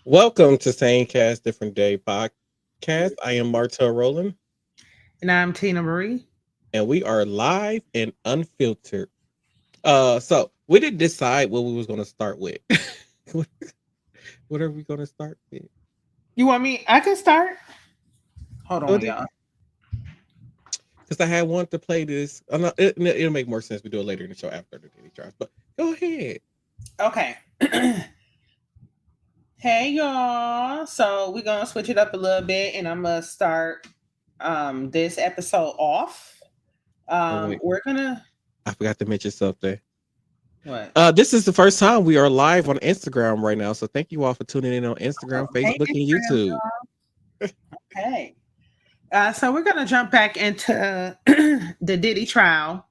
Welcome to Same Cast Different Day podcast. I am Martel Roland, And I'm Tina Marie. and we are live and unfiltered. So we didn't decide what we was gonna start with. what what are we gonna start with? You want me? I can start. Hold on, Because y'all. I had wanted to play this. It'll make more sense. We do it later in the show after the Diddy tries. But go ahead. Okay. Hey, y'all. So we're gonna switch it up a little bit, and I'm gonna start this episode off. Oh wait, We're gonna I forgot to mention something. what? This is the first time we are live on Instagram right now. So thank you all for tuning in on Instagram, Oh, hey, Facebook, and Instagram, YouTube. y'all. Hey. So we're gonna jump back into the Diddy trial.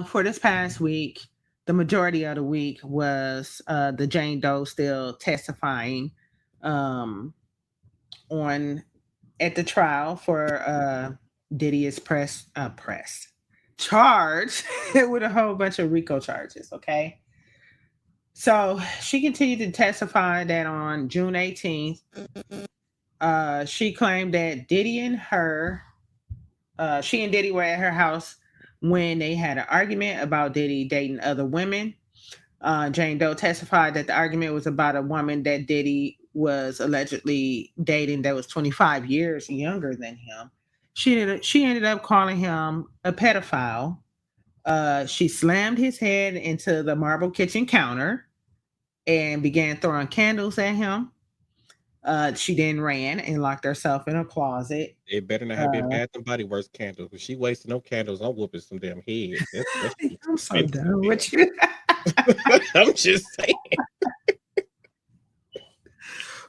For this past week, the majority of the week was the Jane Doe still testifying um, on at the trial for Diddy is press charged with a whole bunch of RICO charges. Okay, so she continued to testify that on June 18th, she claimed that she and Diddy were at her house when they had an argument about Diddy dating other women. Jane Doe testified that the argument was about a woman that Diddy was allegedly dating that was 25 years younger than him. She ended up calling him a pedophile. She slammed his head into the marble kitchen counter and began throwing candles at him. She then ran and locked herself in a closet. It better not have been Uh, Bath and Body Works candles. If she wasting no candles, I'm whooping some damn heads. That's too I'm so expensive. done Hell. with you. I'm just saying.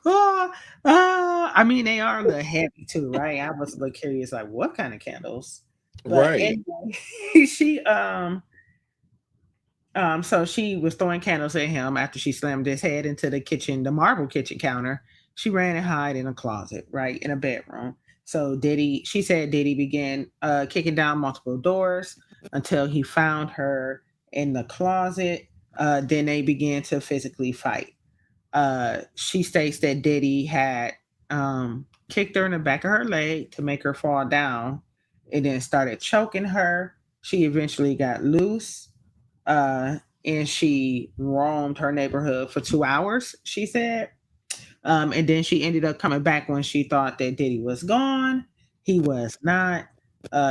Uh, I mean, they are a little heavy too, right? I was a little curious, like what kind of candles. But Right. anyway, she so she was throwing candles at him after she slammed his head into the kitchen, the marble kitchen counter. She ran and hid in a closet, right in a bedroom. So she said Diddy began kicking down multiple doors until he found her in the closet. Then they began to physically fight. She states that Diddy had kicked her in the back of her leg to make her fall down and then started choking her. She eventually got loose and she roamed her neighborhood for 2 hours, she said. And then she ended up coming back when she thought that Diddy was gone. He was not.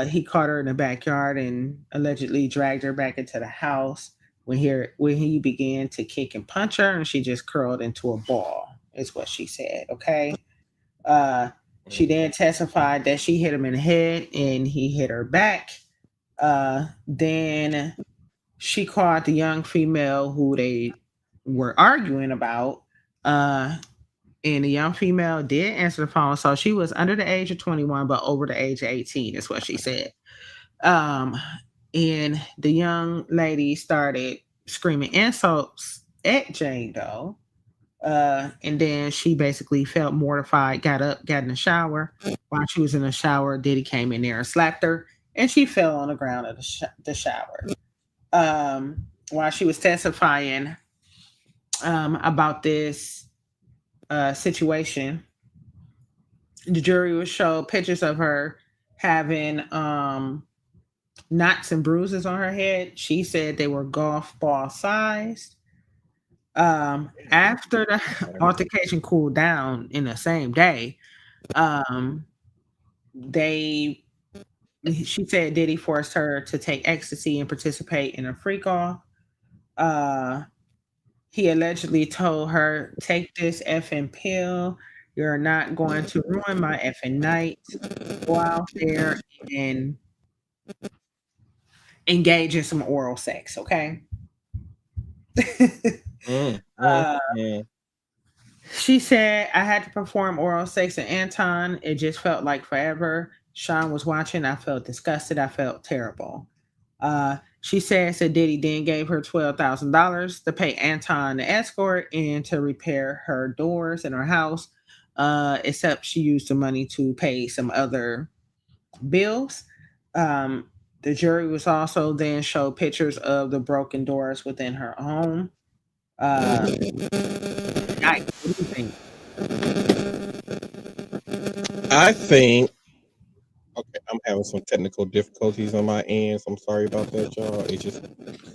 He caught her in the backyard and allegedly dragged her back into the house when he began to kick and punch her, and she just curled into a ball, is what she said. Okay. Uh, she then testified that she hit him in the head and he hit her back. Then she called the young female who they were arguing about. Uh, and the young female did answer the phone. So she was under the age of 21, but over the age of 18, is what she said. Um, and the young lady started screaming insults at Jane Doe. And then she basically felt mortified, got up, got in the shower. While she was in the shower, Diddy came in there and slapped her, and she fell on the ground of the shower. While she was testifying about this situation, the jury would show pictures of her having knots and bruises on her head. She said they were golf ball sized. After the altercation cooled down in the same day, um, they she said Diddy forced her to take ecstasy and participate in a freak off. Uh, he allegedly told her, "Take this effing pill. You're not going to ruin my effing night. Go out there and engage in some oral sex, okay?" Mm, mm, uh, mm. she said, "I had to perform oral sex with Anton. It just felt like forever. Sean was watching. I felt disgusted. I felt terrible." She says that Diddy then gave her $12,000 to pay Anton the escort and to repair her doors in her house. Except she used the money to pay some other bills. The jury was also then showed pictures of the broken doors within her home. Uh, Yikes. What do you think? I think okay, I'm having some technical difficulties on my end, so I'm sorry about that, y'all. It's just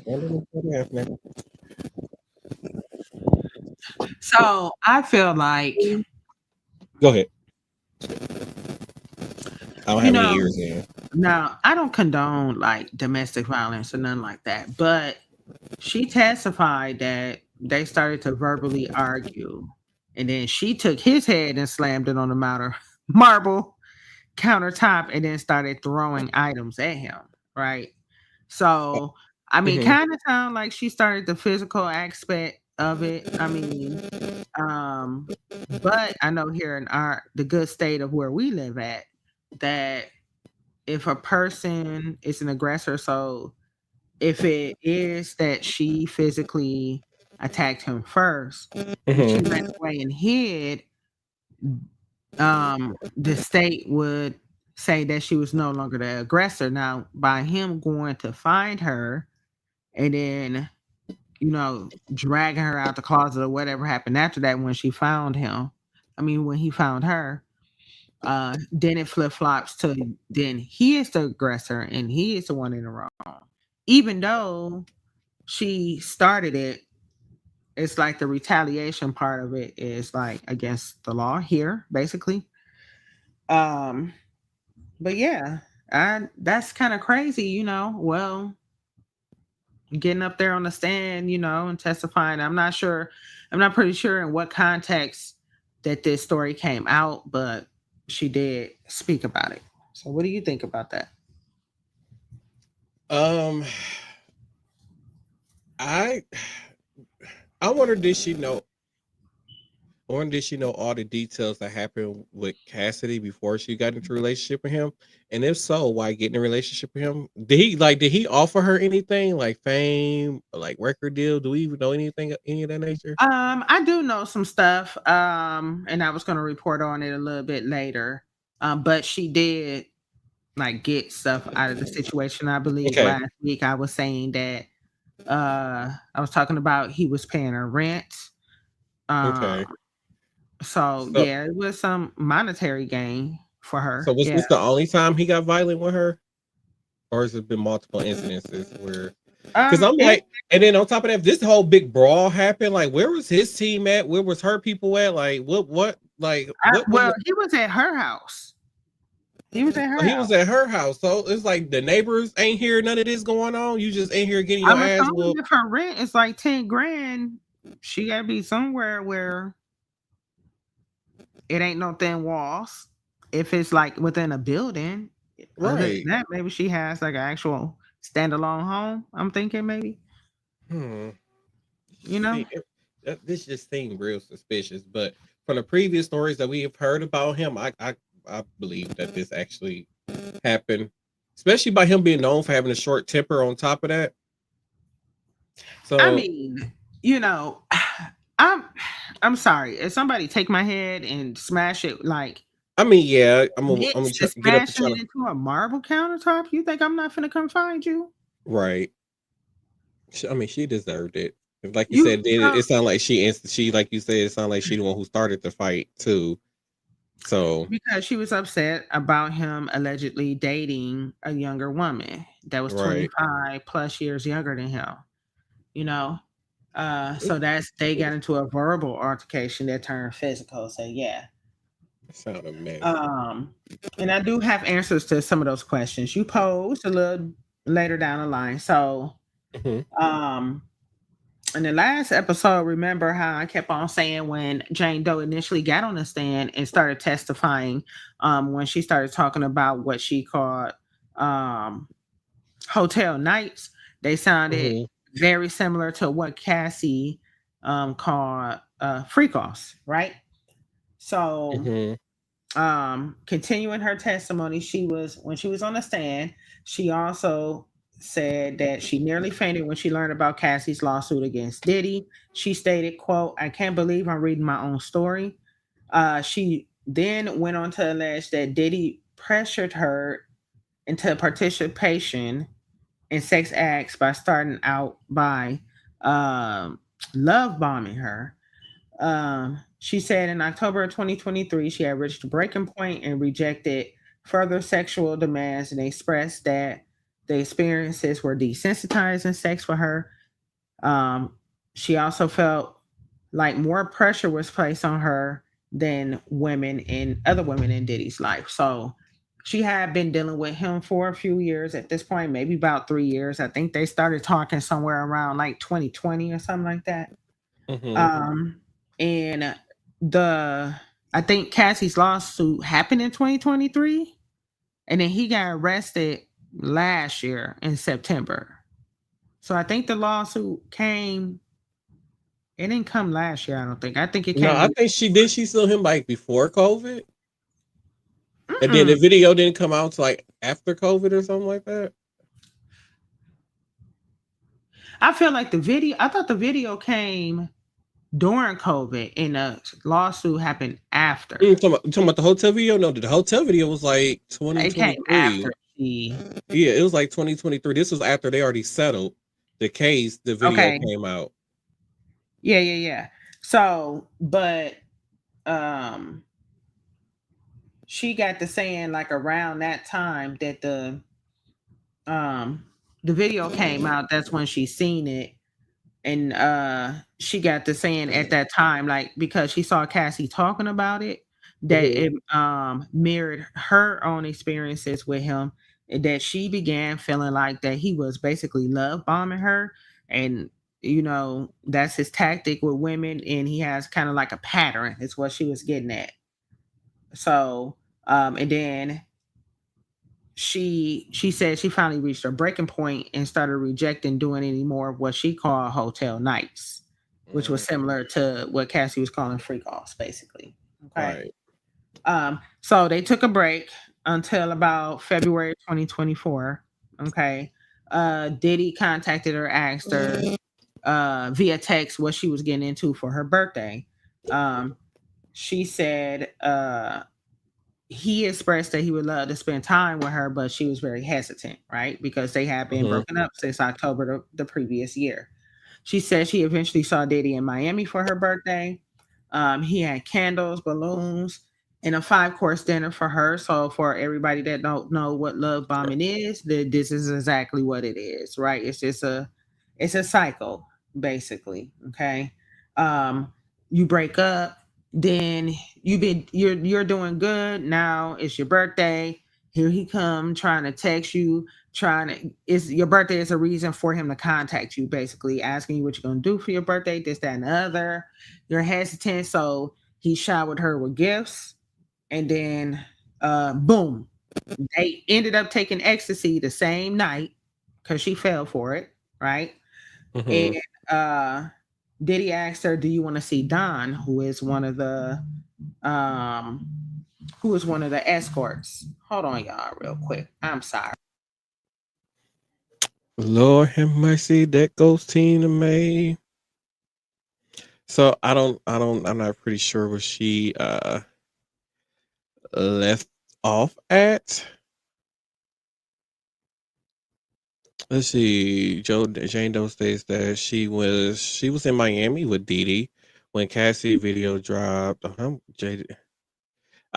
randomly started happening. So I feel like, Go ahead. I don't you have any know, ears in. now I don't condone like domestic violence or nothing like that, but she testified that they started to verbally argue, and then she took his head and slammed it on the marble countertop, and then started throwing items at him. Right. So, I mean, Mm-hmm. kind of sound like she started the physical aspect of it. I mean, um, but I know here in our the good state of where we live at, that if a person is an aggressor, so if it is that she physically attacked him first and she ran Mm-hmm. away and hid, the state would say that she was no longer the aggressor. Now, by him going to find her and then, dragging her out the closet or whatever happened after that when she found him, I mean, when he found her, then it flip flops to then he is the aggressor and he is the one in the wrong. Even though she started it, it's like the retaliation part of it is like against the law here, basically. Um, but yeah, that's kind of crazy, Well, getting up there on the stand, and testifying. I'm not pretty sure in what context that this story came out, but she did speak about it. So what do you think about that? Um, I I wonder did she know? I wonder did she know all the details that happened with Cassidy before she got into a relationship with him? And if so, why get in a relationship with him? Did he offer her anything like fame, like record deal? Do we even know anything any of that nature? I do know some stuff, and I was going to report on it a little bit later. But she did like get stuff out of the situation. I believe Okay. last week I was saying that I was talking about he was paying her rent. Uh, Okay. so So yeah, it was some monetary gain for her. so was Yeah. this the only time he got violent with her? Or has it been multiple incidences where because I'm It like, and then on top of that, if this whole big brawl happened, like where was his team at? Where was her people at? Like what well, was he was at her house. He was at her he was house. at her house. So it's like the neighbors ain't hear none of this going on. You just ain't here getting your I'm ass assuming whooped. if her rent is like 10 grand, she gotta be somewhere where it ain't no thin walls. If it's like within a building, other than Right. that, maybe she has like an actual standalone home. I'm thinking maybe, Hmm. you Just know. see, this just seemed real suspicious. But from the previous stories that we have heard about him, I believe that this actually happened, especially by him being known for having a short temper. On top of that, I so mean, you know, I'm I'm sorry. If somebody take my head and smash it like I mean, yeah, I'm next gonna to get up and smashing try it to into a marble countertop, you think I'm not finna come find you? right. I mean, she deserved it. Like you You said, it sounded like she like you said, it sounded like she the one who started the fight too. So because she was upset about him allegedly dating a younger woman that was right. 25 plus years younger than him, you know? So that's they got into a verbal altercation that turned physical. So yeah. It sounded a mess. Um, and I do have answers to some of those questions you posed a little later down the line. So, Mhm. um, in the last episode, remember how I kept on saying when Jane Doe initially got on the stand and started testifying, when she started talking about what she called um, hotel nights, they sounded Mhm. very similar to what Cassie called freak offs, right? So Mhm. continuing her testimony, she was when she was on the stand, she also said that she nearly fainted when she learned about Cassie's lawsuit against Diddy. She stated, quote, I can't believe I'm reading my own story. She then went on to allege that Diddy pressured her into participation in sex acts by starting out by um, love bombing her. She said in October of 2023, she had reached a breaking point and rejected further sexual demands and expressed that the experiences were desensitizing sex for her. Um, she also felt like more pressure was placed on her than other women in Diddy's life. So she had been dealing with him for a few years at this point, maybe about 3 years. I think they started talking somewhere around like 2020 or something like that. Mm-hmm. Um, and the I think Cassie's lawsuit happened in 2023, and then he got arrested last year in September. So I think the lawsuit came. It didn't come last year. I don't think. I think it No, came. I think she did. She sue him like before COVID, and then the Mm-mm. video didn't come out till like after COVID or something like that. I feel like the video. I thought the video came during COVID, and the lawsuit happened after. Talking about the hotel video? No, the hotel video was like It came after 2023. she. Yeah, it was like 2023. This was after they already settled the case. The video Okay. came out. Yeah, yeah, yeah. So, but um, she got to saying like around that time that um the video came out. That's when she seen it, and she got to saying at that time, like, because she saw Cassie talking about it, that Mm-hmm. it mirrored her own experiences with him, and that she began feeling like that he was basically love bombing her. And that's his tactic with women, and he has kind of like a pattern is what she was getting at. So and then she said she finally reached her breaking point and started rejecting doing any more of what she called hotel nights, which was similar to what Cassie was calling freak offs, basically. Okay. Right. So they took a break until about February 2024. Okay. Diddy contacted her, asked her via text what she was getting into for her birthday. She said he expressed that he would love to spend time with her, but she was very hesitant, right? Because they had been Mm-hmm. broken up since October the previous year. She said she eventually saw Diddy in Miami for her birthday. He had candles, balloons, and a five-course dinner for her. So for everybody that don't know what love bombing is, this is exactly what it is, right? It's a cycle, basically. Okay. Um, you break up, then you're doing good. Now it's your birthday. Here he come trying to text you, trying to it's your birthday is a reason for him to contact you, basically asking you what you're gonna do for your birthday, this, that, and the other. You're hesitant, so he showered her with gifts, and then boom, they ended up taking ecstasy the same night because she fell for it, right? Mm-hmm. And uh Diddy asked her, "Do you want to see Don, um who is one of the escorts?" Hold on, y'all, real quick. I'm sorry. Lord have mercy. That goes Tina May. So I'm not pretty sure where she left off at. Let's see. Jane Doe states that she was in Miami with Didi when Cassie video dropped. I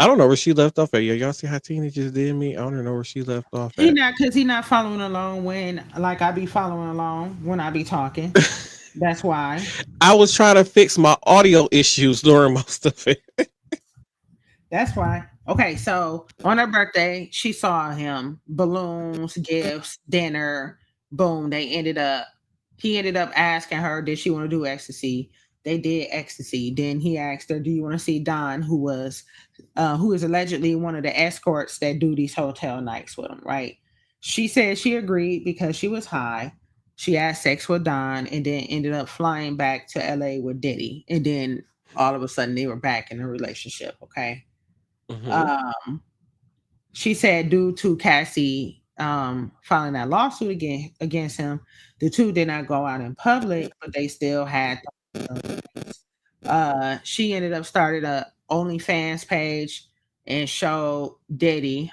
don't know where she left off at. Yeah, y'all see how Tina just did me? I don't know where she left off He at. not because he not following along when like I be following along when I be talking. That's why. I was trying to fix my audio issues during most of it. That's why. Okay, so on her birthday, she saw him, balloons, gifts, dinner, boom. He ended up asking her, did she want to do ecstasy? They did ecstasy. Then he asked her, do you want to see Don, who is allegedly one of the escorts that do these hotel nights with him, right? She said she agreed because she was high. She had sex with Don and then ended up flying back to LA with Diddy. And then all of a sudden they were back in a relationship, okay? Mm-hmm. Um, she said due to Cassie filing that lawsuit against him, the two did not go out in public, but they still had. She ended up started a OnlyFans page and showed Diddy.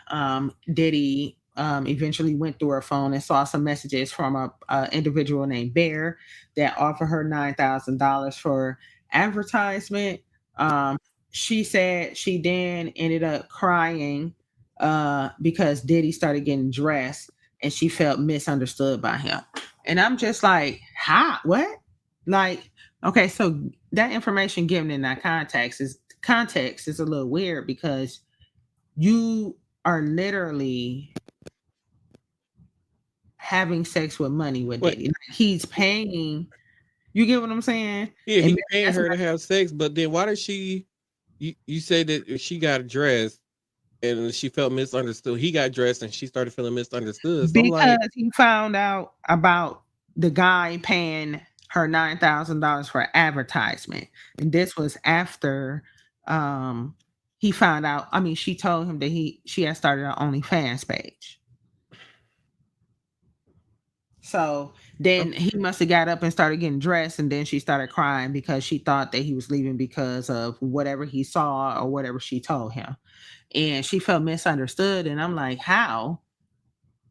Diddy eventually went through her phone and saw some messages from a individual named Bear that offered her $9,000 for advertisement. Um, she said she then ended up crying because Diddy started getting dressed and she felt misunderstood by him. And I'm just like, how? What? Like, okay, so that information given in that context is a little weird because you are literally having sex with money with What? Diddy. Like, he's paying. You get what I'm saying? Yeah, And he maybe paying that's her not to have sex, but then why did she? You say that she got dressed and she felt misunderstood. He got dressed and she started feeling misunderstood. So I'm like, because he found out about the guy paying her $9,000 for advertisement, and this was after um he found out. I mean, she told him that she had started her OnlyFans page. So then he must have got up and started getting dressed, and then she started crying because she thought that he was leaving because of whatever he saw or whatever she told him. And she felt misunderstood. And I'm like, how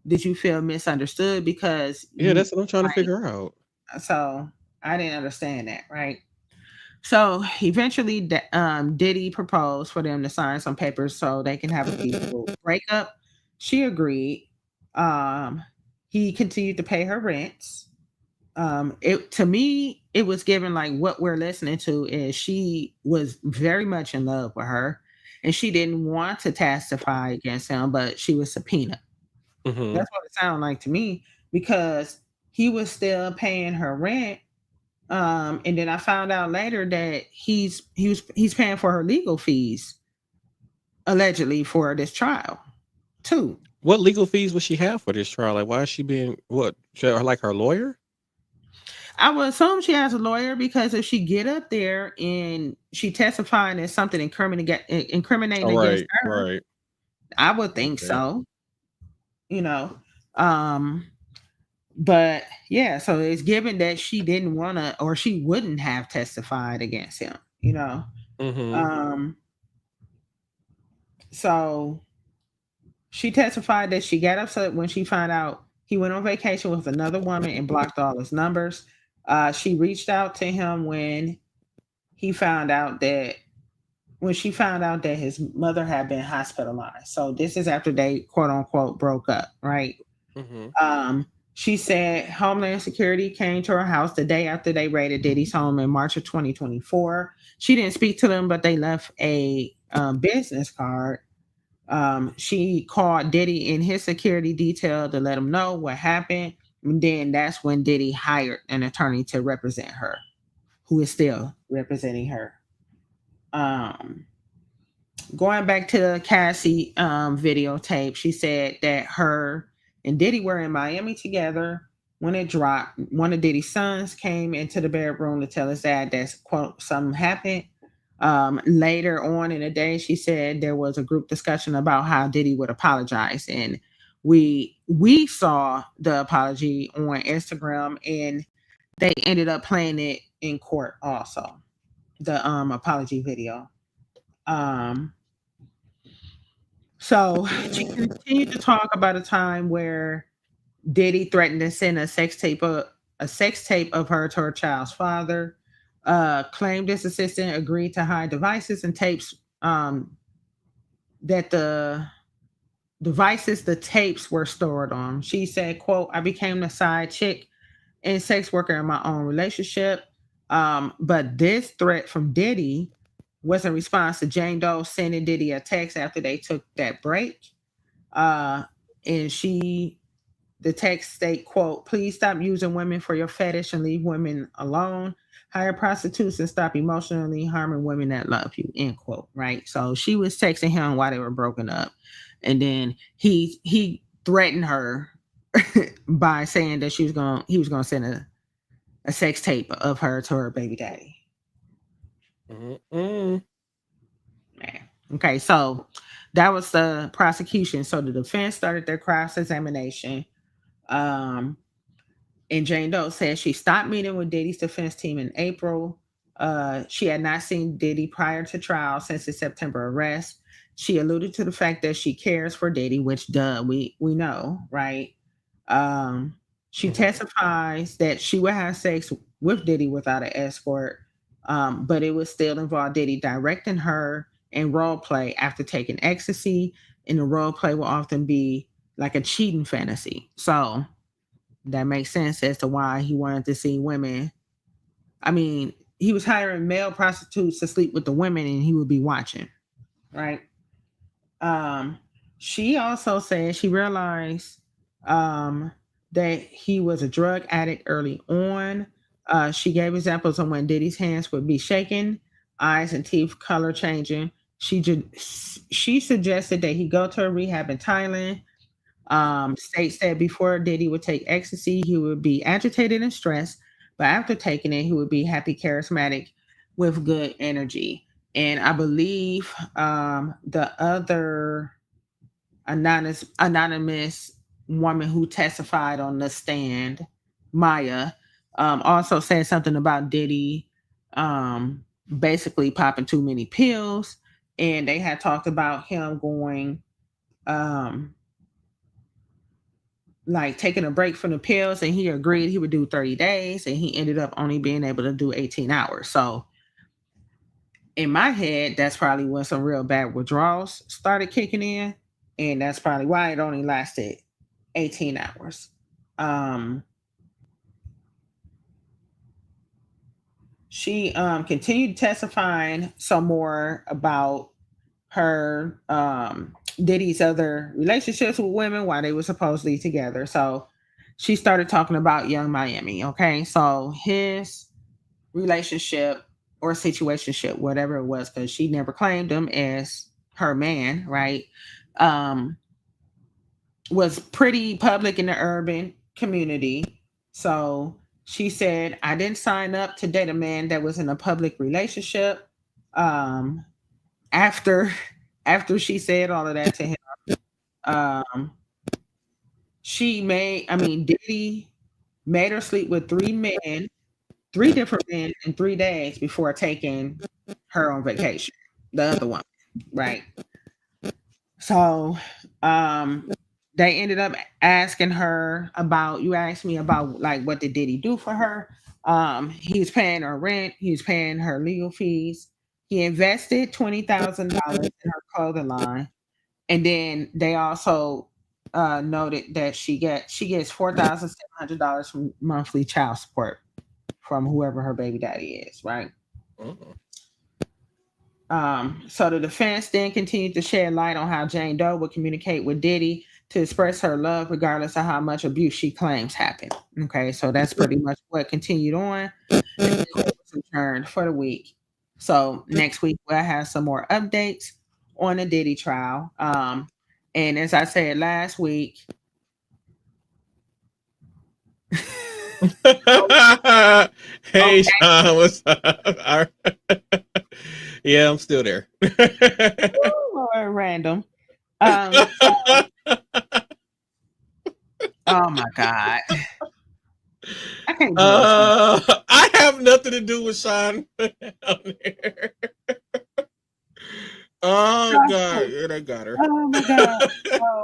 did you feel misunderstood? Because yeah, you that's what I'm trying to like, figure out. so I didn't understand that, right? So eventually, Diddy proposed for them to sign some papers so they can have a peaceful breakup. She agreed. Um, he continued to pay her rents. It to me, it was given like what we're listening to is she was very much in love with her, and she didn't want to testify against him, but she was subpoenaed. Hmm. That's what it sounded like to me because he was still paying her rent. And then I found out later that he's paying for her legal fees allegedly for this trial too. What legal fees would she have for this trial? Like, why is she being what? Like her lawyer? I would assume she has a lawyer because if she get up there and she testifying as something incriminating All against right, her, right. I would think Okay. so. You know, um, but yeah, so it's given that she didn't want to or she wouldn't have testified against him. Hmm. Um, so she testified that she got upset when she found out he went on vacation with another woman and blocked all his numbers. She reached out to him he found out that when she found out that his mother had been hospitalized. So this is after they quote unquote broke up, right? Hmm. She said Homeland Security came to her house the day after they raided Diddy's home in March of 2024. She didn't speak to them, but they left a business card. She called Diddy in his security detail to let him know what happened. And then that's when Diddy hired an attorney to represent her, who is still representing her. Um, Going back to the Cassie videotape, she said that her and Diddy were in Miami together when it dropped. One of Diddy's sons came into the bedroom to tell his dad that quote something happened. Later on in the day, she said there was a group discussion about how Diddy would apologize, and we saw the apology on Instagram, and they ended up playing it in court also. The apology video. Um, So she continued to talk about a time where Diddy threatened to send a sex tape of her to her child's father. Claimed this assistant agreed to hide devices and tapes that the tapes were stored on. She said, quote, I became the side chick and sex worker in my own relationship. But this threat from Diddy was in response to Jane Doe sending Diddy a text after they took that break. Uh, and the text state, quote, please stop using women for your fetish and leave women alone. Hire prostitutes and stop emotionally harming women that love you, end quote. Right. So she was texting him while they were broken up. And then he threatened her by saying that he was gonna send a sex tape of her to her baby daddy. Mm-mm. Man. Okay, so that was the prosecution. So the defense started their cross examination. Um, and Jane Doe said she stopped meeting with Diddy's defense team in April. She had not seen Diddy prior to trial since his September arrest. She alluded to the fact that she cares for Diddy, which duh, we know, right? She Hmm. testifies that she would have sex with Diddy without an escort. but it would still involve Diddy directing her in role play after taking ecstasy, and the role play will often be like a cheating fantasy. So that makes sense as to why he wanted to see women. I mean, he was hiring male prostitutes to sleep with the women and he would be watching, right? Um, she also said she realized um, that he was a drug addict early on. She gave examples on when Diddy's hands would be shaking, eyes and teeth color changing. She suggested that he go to a rehab in Thailand. States that before Diddy would take ecstasy, he would be agitated and stressed, but after taking it, he would be happy, charismatic, with good energy. And I believe the other anonymous woman who testified on the stand, Maya, also said something about Diddy basically popping too many pills. And they had talked about him going um, like taking a break from the pills, and he agreed he would do 30 days and he ended up only being able to do 18 hours. So in my head, that's probably when some real bad withdrawals started kicking in. And that's probably why it only lasted 18 hours. Um, she continued testifying some more about her Diddy's other relationships with women while they were supposedly together. So she started talking about Young Miami. Okay. So his relationship or situationship, whatever it was, because she never claimed him as her man, right? Um, was pretty public in the urban community. So she said, I didn't sign up to date a man that was in a public relationship. Um, after after she said all of that to him, um, Diddy made her sleep with three different men in 3 days before taking her on vacation. The other one, right? So, they ended up asking her about. You asked me about like what did Diddy do for her? He was paying her rent. He was paying her legal fees. He invested $20,000 in her clothing line, and then they also noted that she gets $4,700 from monthly child support from whoever her baby daddy is, right? Mhm. So the defense then continued to shed light on how Jane Doe would communicate with Diddy to express her love, regardless of how much abuse she claims happened. Okay, so that's pretty much what continued on until it was adjourned for the week. So next week we'll have some more updates on the Diddy trial. And as I said last week, Hey, okay, Sean, what's up? Yeah, I'm still there. Lord, random. So, oh my God, I can't deal with you. I have nothing to do with Sean down there. Oh God, yeah, they got her. Oh my God. So,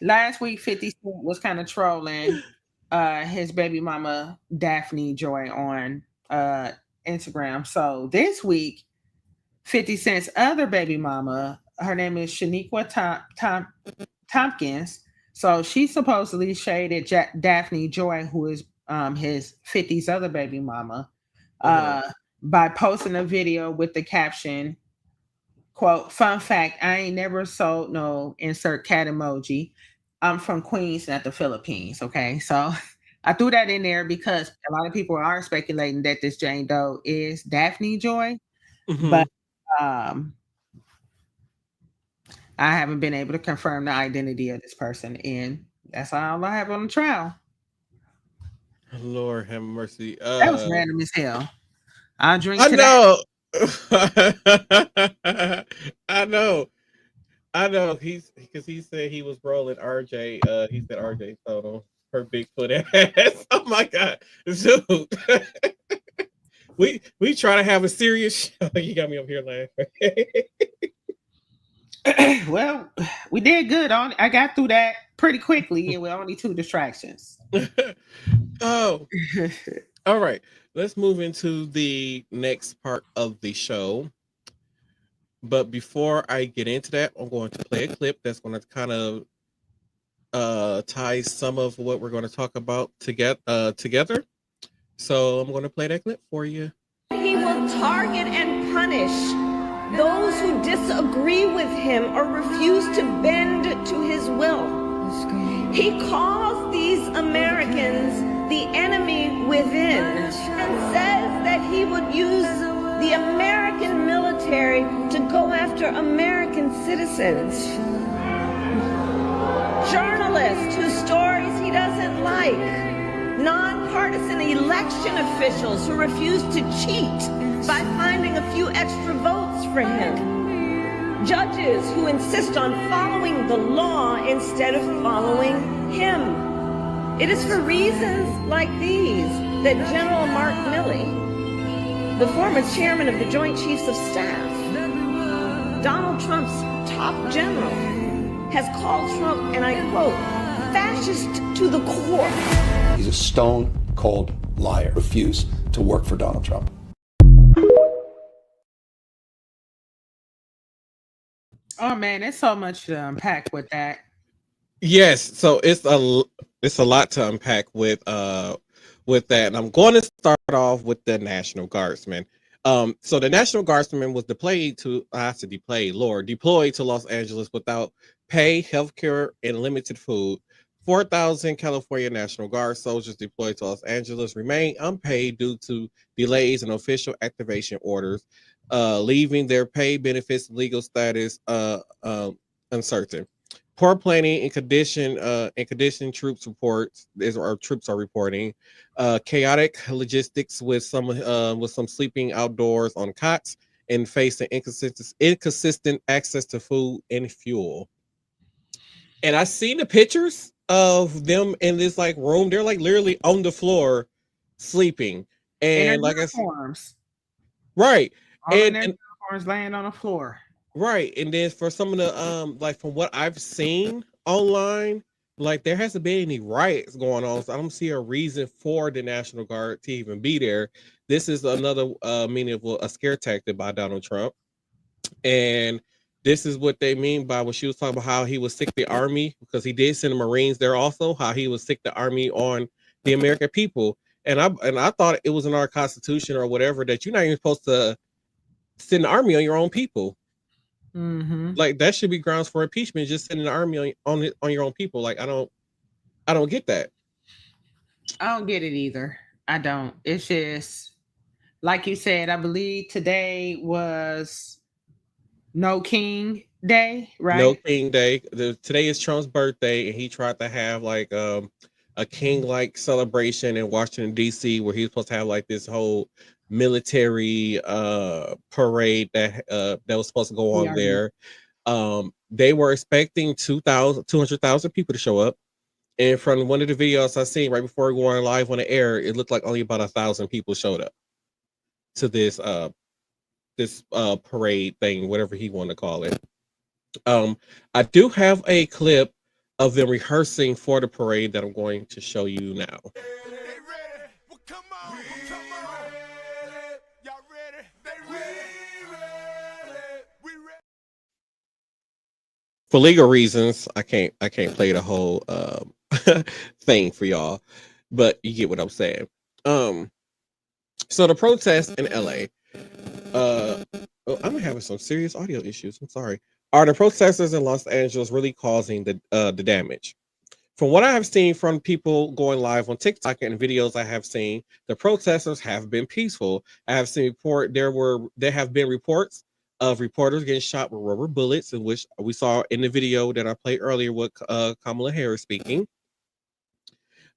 last week 50 Cent was kind of trolling his baby mama Daphne Joy on Instagram. So this week, 50 Cent's other baby mama, her name is Shaniqua Tompkins. So she supposedly shaded Daphne Joy, who is his 50's other baby mama, Mhm. uh, by posting a video with the caption, quote, fun fact, I ain't never sold no insert cat emoji. I'm from Queens, not the Philippines. Okay. So I threw that in there because a lot of people are speculating that this Jane Doe is Daphne Joy, but Mhm. um, I haven't been able to confirm the identity of this person. And that's all I have on the trial. Lord have mercy. That was random as hell. I'll drink I to that. know. I know. I know. He's because he said he was rolling RJ. He said RJ told him her Bigfoot ass. Oh my God, dude. We try to have a serious show. You got me up here laughing. Well, we did good on I got through that pretty quickly and with only two distractions. Oh, All right, let's move into the next part of the show. But before I get into that, I'm going to play a clip that's going to kind of tie some of what we're going to talk about together. So I'm going to play that clip for you. He will target and punish those who disagree with him or refuse to bend to his will. He calls these Americans the enemy within and says that he would use the American military to go after American citizens. Journalists whose stories he doesn't like. Nonpartisan election officials who refuse to cheat by finding a few extra votes for him. Judges who insist on following the law instead of following him. It is for reasons like these that General Mark Milley, the former chairman of the Joint Chiefs of Staff, Donald Trump's top general, has called Trump, and I quote, fascist to the core. He's a stone-cold liar. Refuse to work for Donald Trump. Oh man, there's so much to unpack with that. Yes, so it's a lot to unpack with that, and I'm going to start off with the National Guardsmen. So the National Guardsmen was deployed to Los Angeles without pay, healthcare, and limited food. 4,000 California National Guard soldiers deployed to Los Angeles remain unpaid due to delays in official activation orders, leaving their pay, benefits, and legal status uncertain. Poor planning and condition troops reports is our troops are reporting chaotic logistics with some sleeping outdoors on cots and facing inconsistent access to food and fuel. And I seen the pictures of them in this like room. They're like literally on the floor sleeping. In their And like uniforms. right. All in And, their and uniforms laying on the floor. right. And then for some of the like from what I've seen online, like there hasn't been any riots going on. So I don't see a reason for the National Guard to even be there. This is another meaning of a scare tactic by Donald Trump. And this is what they mean by what she was talking about, how he was sick the army, because he did send the Marines there also, how he was sick the army on the American people. And I thought it was in our constitution or whatever that you're not even supposed to send the army on your own people. Mm-hmm. Like that should be grounds for impeachment, just sending the army on your own people. Like I don't get that. I don't get it either. I don't. It's just like you said, I believe today was No King Day, No right? King Day. Today is Trump's birthday, and he tried to have like a king like celebration in Washington D.C. where he was supposed to have like this whole military parade that was supposed to go on Yeah. there. They were expecting 200,000 people to show up. And from one of the videos I seen right before going live on the air, it looked like only about 1,000 people showed up to this parade thing, whatever he wanted to call it. I do have a clip of them rehearsing for the parade that I'm going to show you now. For legal reasons, I can't play the whole thing for y'all, but you get what I'm saying. So the protests in LA, I'm having some serious audio issues. I'm sorry. Are the protesters in Los Angeles really causing the damage? From what I have seen from people going live on TikTok and videos I have seen, the protesters have been peaceful. I have seen there have been reports of reporters getting shot with rubber bullets, in which we saw in the video that I played earlier with Kamala Harris speaking.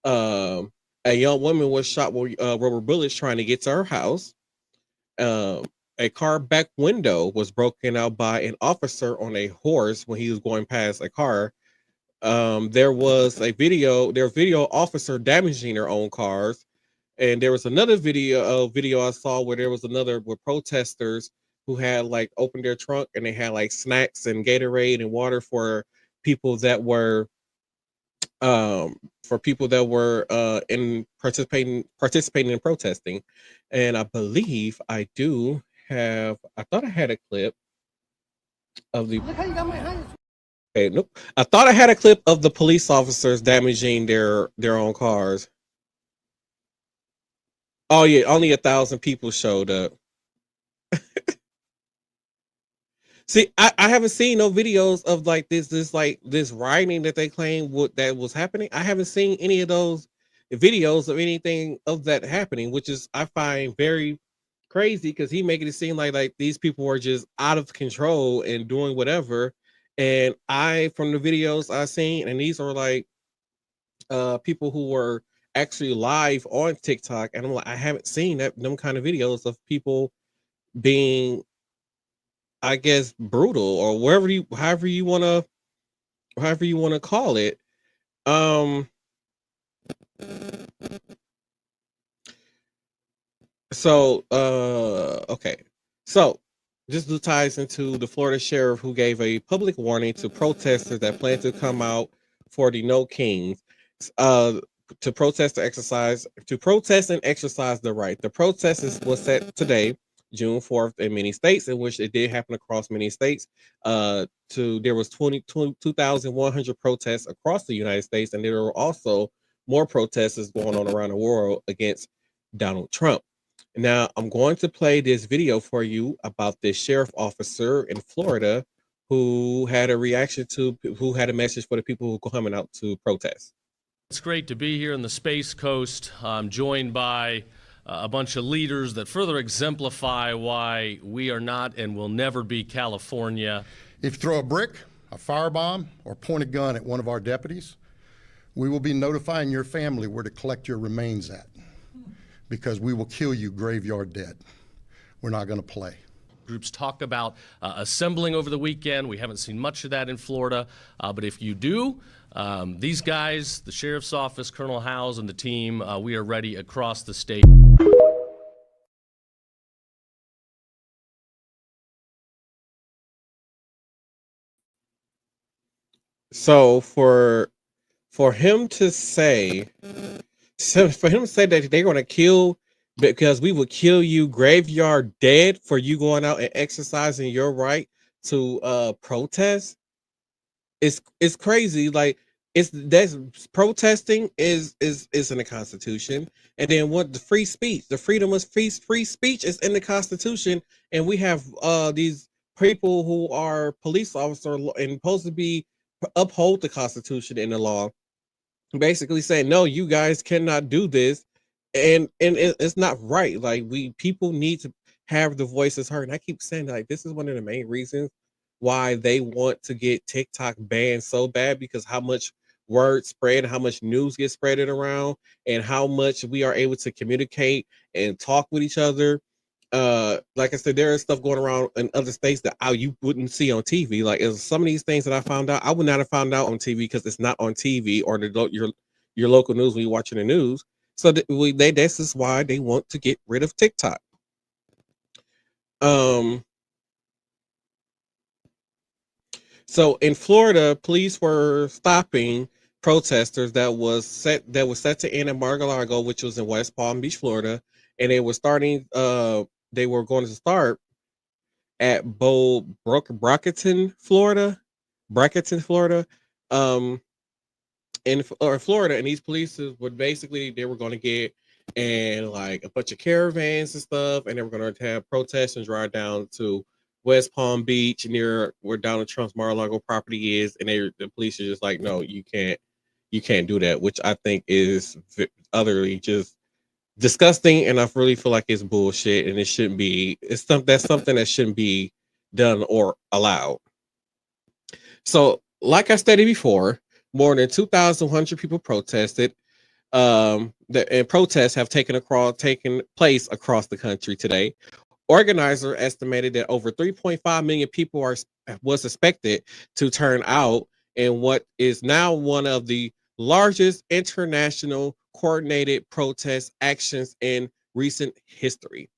A young woman was shot with rubber bullets trying to get to her house. A car back window was broken out by an officer on a horse when he was going past a car. There was a video officer damaging their own cars, and there was another video I saw where there was another with protesters who had like opened their trunk and they had like snacks and Gatorade and water for people that were for people that were in participating in protesting. And I believe I do have, I thought I had a clip of the, okay, nope. I thought I had a clip of the police officers damaging their own cars. Oh yeah, only 1,000 people showed up. See, I haven't seen no videos of like this rioting that they claim that was happening. I haven't seen any of those videos of anything of that happening, which is I find very crazy because he making it seem like these people are just out of control and doing whatever. And from the videos I've seen, and these are like people who were actually live on TikTok, and I'm like, I haven't seen them kind of videos of people being, I guess, brutal or however you want to call it. So okay. So this ties into the Florida sheriff who gave a public warning to protesters that plan to come out for the No Kings uh to protest and exercise the right. The protest was set today, June 4th, in many states, in which it did happen across many states. There was 2,100 protests across the United States, and there were also more protests going on around the world against Donald Trump. Now, I'm going to play this video for you about this sheriff officer in Florida who had a message for the people who are coming out to protest. It's great to be here in the Space Coast. I'm joined by a bunch of leaders that further exemplify why we are not and will never be California. If you throw a brick, a firebomb, or point a gun at one of our deputies, we will be notifying your family where to collect your remains at, because we will kill you graveyard dead. We're not going to play. Groups talk about assembling over the weekend. We haven't seen much of that in Florida, but if you do, these guys, the sheriff's office, Colonel Howes and the team, we are ready across the state. So for him to say that they're going to kill, because we would kill you graveyard dead for you going out and exercising your right to protest, it's crazy. Like that's protesting is in the Constitution, and then what the free speech, the freedom of free speech is in the Constitution, and we have these people who are police officers and supposed to be uphold the Constitution and the law, basically saying no, you guys cannot do this, and it's not right. Like people need to have the voices heard, and I keep saying like this is one of the main reasons why they want to get TikTok banned so bad, because how much word spread, how much news gets spreaded around, and how much we are able to communicate and talk with each other. Like I said, there is stuff going around in other states that you wouldn't see on TV. Like some of these things that I found out, I would not have found out on TV because it's not on TV or your local news when you're watching the news. So this is why they want to get rid of TikTok. So in Florida, police were stopping protesters that was set to end in Mar-a-Lago, which was in West Palm Beach, Florida, and they were going to start at Bracatin, Florida, in Florida, and these police would basically, they were going to get in like a bunch of caravans and stuff, and they were going to have protests and drive down to West Palm Beach near where Donald Trump's Mar-a-Lago property is, and the police are just like, no, you can't do that, which I think is utterly just disgusting, and I really feel like it's bullshit, and it shouldn't be. That's something that shouldn't be done or allowed. So, like I stated before, more than 2,100 people protested. And protests have taken place across the country today. Organizer estimated that over 3.5 million people was expected to turn out in what is now one of the largest international coordinated protest actions in recent history.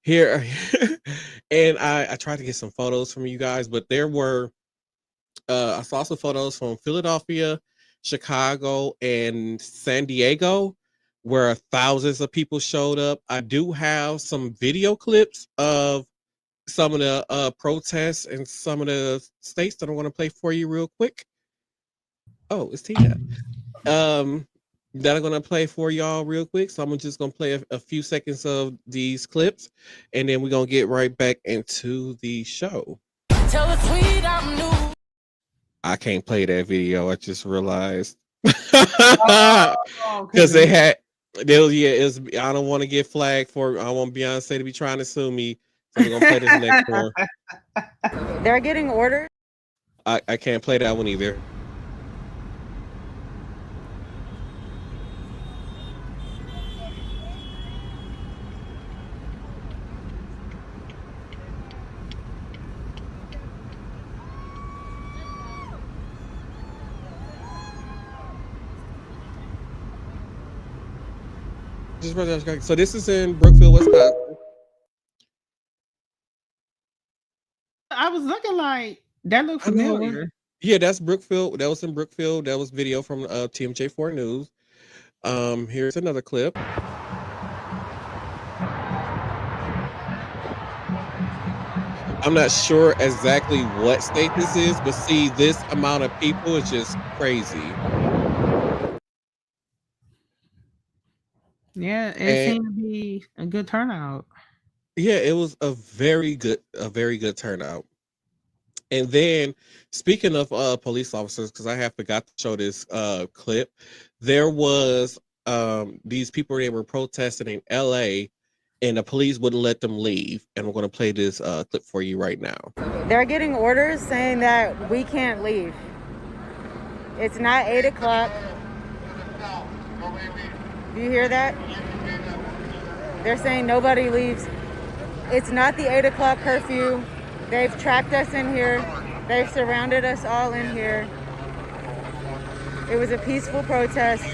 Here, and I tried to get some photos from you guys, but there were I saw some photos from Philadelphia, Chicago, and San Diego, where thousands of people showed up. I do have some video clips of some of the protests in some of the states that I want to play for you real quick. Oh, it's Tina. That I'm gonna play for y'all real quick. So I'm just gonna play a few seconds of these clips, and then we're gonna get right back into the show. Tell the tweet I'm new. I can't play that video. I just realized Oh, because they had it was. I don't want to get flagged for. I want Beyonce to be trying to sue me. So we're gonna play this next one. They're getting orders. I can't play that one either. So this is in Brookfield, Wisconsin. I was looking like that looked familiar. Yeah, that's Brookfield. That was in Brookfield. That was video from TMJ4 News. Here's another clip. I'm not sure exactly what state this is, but see, this amount of people is just crazy. Yeah, it seemed to be a good turnout. Yeah, it was a very good turnout. And then, speaking of police officers, because I forgot to show this clip, there was these people that were protesting in LA, and the police wouldn't let them leave. And we're going to play this clip for you right now. They're getting orders saying that we can't leave. It's not 8 o'clock. Do you hear that? They're saying nobody leaves. It's not the 8 o'clock curfew. They've tracked us in here. They've surrounded us all in here. It was a peaceful protest.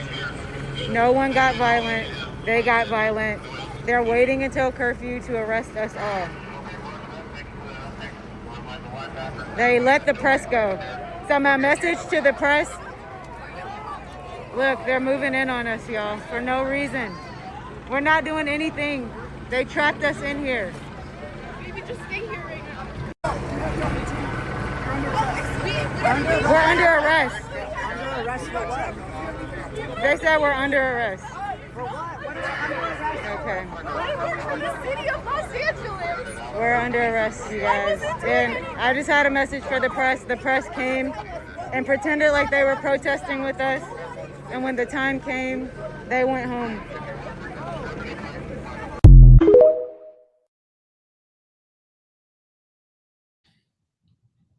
No one got violent. They got violent. They're waiting until curfew to arrest us all. They let the press go. So my message to the press, look, they're moving in on us, y'all, for no reason. We're not doing anything. They trapped us in here. Maybe just stay here right now. We're under arrest. Under arrest for what? They said we're under arrest. For what? What are we under arrest for? Okay. We're from the city of Los Angeles. We're under arrest, you guys. And I just had a message for the press. The press came and pretended like they were protesting with us. And when the time came, they went home.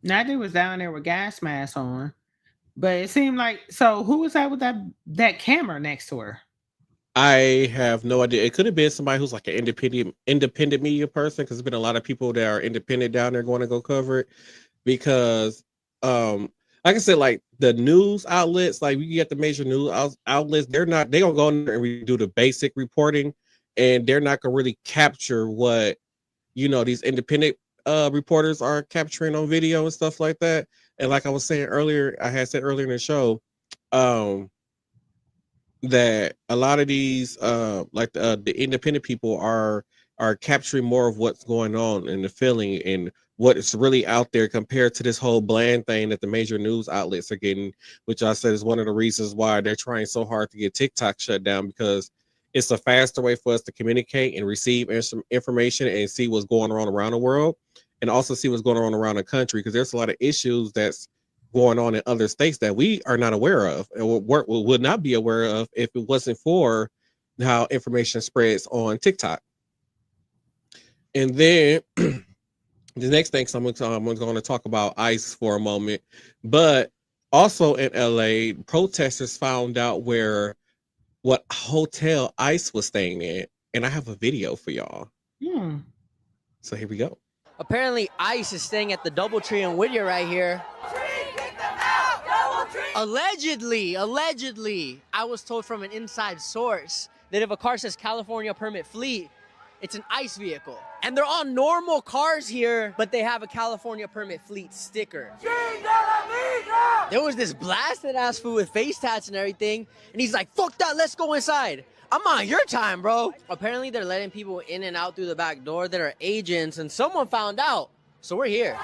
Natalie was down there with gas masks on, but it seemed like, so who was that with that camera next to her? I have no idea. It could have been somebody who's like an independent media person, because there's been a lot of people that are independent down there going to go cover it. Because, like I said, like the news outlets, like we get the major news outlets, they gonna go in there and do the basic reporting, and they're not gonna really capture what these independent reporters are capturing on video and stuff like that. And like I was saying earlier, I had said earlier in the show, that a lot of these like the independent people are capturing more of what's going on and the feeling and what is really out there compared to this whole bland thing that the major news outlets are getting, which I said is one of the reasons why they're trying so hard to get TikTok shut down, because it's a faster way for us to communicate and receive information and see what's going on around the world, and also see what's going on around the country, because there's a lot of issues that's going on in other states that we are not aware of and would not be aware of if it wasn't for how information spreads on TikTok. And then the next thing, so I'm going to talk about ICE for a moment, but also in LA, protesters found out what hotel ICE was staying in, and I have a video for y'all. So here we go. Apparently, ICE is staying at the DoubleTree in Whittier right here. Allegedly, I was told from an inside source that if a car says California permit fleet It's an ICE vehicle. And they're all normal cars here, but they have a California permit fleet sticker. There was this blasted ass fool with face tats and everything, and he's like, fuck that, let's go inside. I'm on your time, bro. Apparently they're letting people in and out through the back door that are agents, and someone found out, so we're here.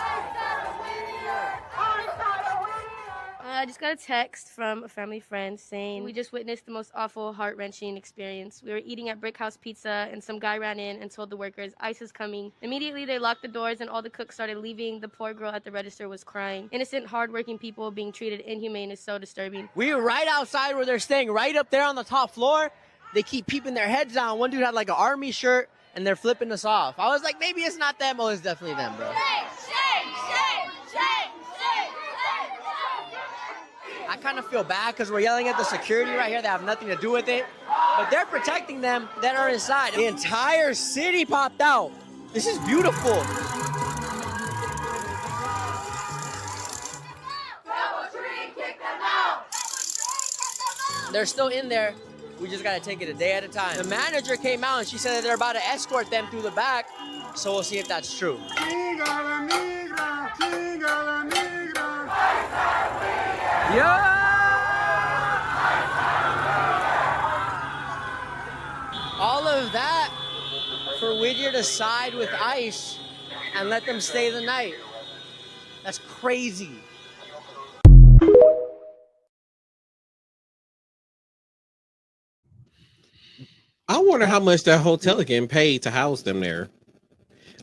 I just got a text from a family friend saying we just witnessed the most awful, heart-wrenching experience. We were eating at Brick House Pizza, and some guy ran in and told the workers, ICE is coming. Immediately, they locked the doors, and all the cooks started leaving. The poor girl at the register was crying. Innocent, hardworking people being treated inhumane is so disturbing. We were right outside where they're staying, right up there on the top floor. They keep peeping their heads down. One dude had like an army shirt, and they're flipping us off. I was like, maybe it's not them. Oh, it's definitely them, bro. I kind of feel bad because we're yelling at the security right here that have nothing to do with it. But they're protecting them that are inside. The entire city popped out. This is beautiful. They're still in there. We just got to take it a day at a time. The manager came out and she said that they're about to escort them through the back. So we'll see if that's true. Yeah! All of that for Whittier to side with ICE and let them stay the night. That's crazy. I wonder how much that hotel is getting paid to house them there.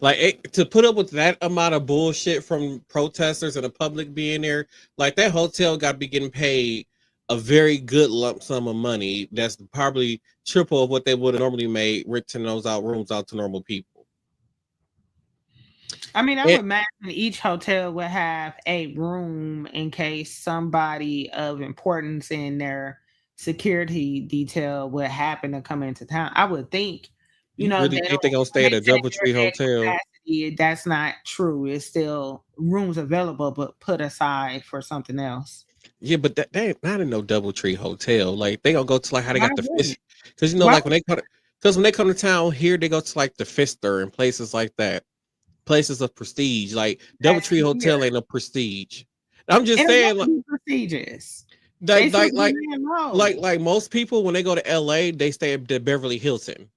Like to put up with that amount of bullshit from protesters and the public being there, like that hotel got to be getting paid a very good lump sum of money. That's probably triple of what they would have normally made renting those rooms out to normal people. I mean, I would imagine each hotel would have a room in case somebody of importance in their security detail would happen to come into town. I would think. You know, really think they're gonna stay at a DoubleTree hotel? Capacity, that's not true. It's still rooms available, but put aside for something else. Yeah, but they ain't not in no DoubleTree hotel. Like they gonna go to like how they got the fish, because you know, like when they come to town here, they go to like the Pfister and places like that, places of prestige. Like DoubleTree hotel ain't no prestige. I'm just saying, like prestigious. Like most people when they go to LA, they stay at the Beverly Hilton.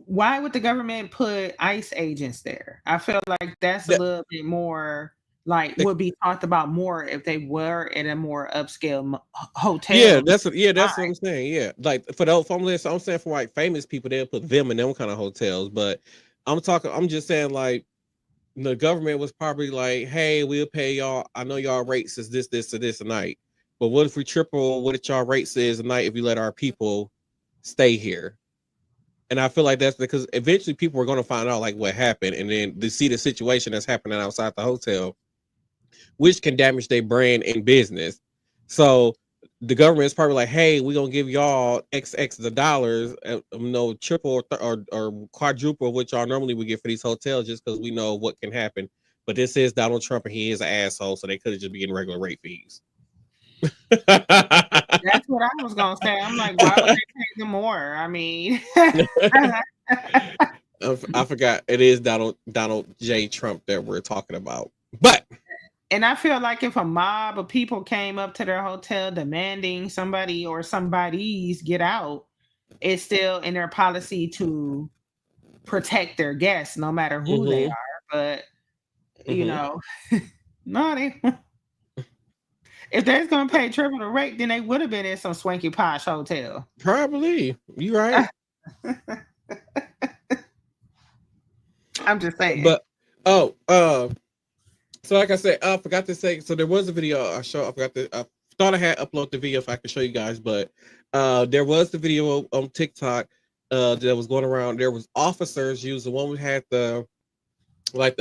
Why would the government put ICE agents there? I feel like that's a little bit more like would be talked about more if they were in a more upscale hotel. Yeah, that's what I'm saying. Yeah, like for the I'm saying for like famous people, they'll put them in them kind of hotels. But I'm just saying like the government was probably like, hey, we'll pay y'all. I know y'all rates is this a night, but what if we triple what y'all rates is a night if you let our people stay here? And I feel like that's because eventually people are going to find out like what happened, and then to see the situation that's happening outside the hotel, which can damage their brand and business. So the government is probably like, hey, we're going to give y'all X of dollars, triple or quadruple what y'all normally would get for these hotels just because we know what can happen. But this is Donald Trump and he is an asshole, so they could have just been getting regular rate fees. That's what I was gonna say. I'm like, why would they pay them more? I mean, I forgot it is Donald J. Trump that we're talking about. But and I feel like if a mob of people came up to their hotel demanding somebody or somebody's get out, it's still in their policy to protect their guests, no matter who they are. But you know, no, they. If they're going to pay triple the rate, then they would have been in some swanky posh hotel. Probably. You right. I'm just saying. But so like I said, I forgot to say. So there was a video I thought I had uploaded the video if I could show you guys, but there was the video on TikTok that was going around. There was officers used the one who had the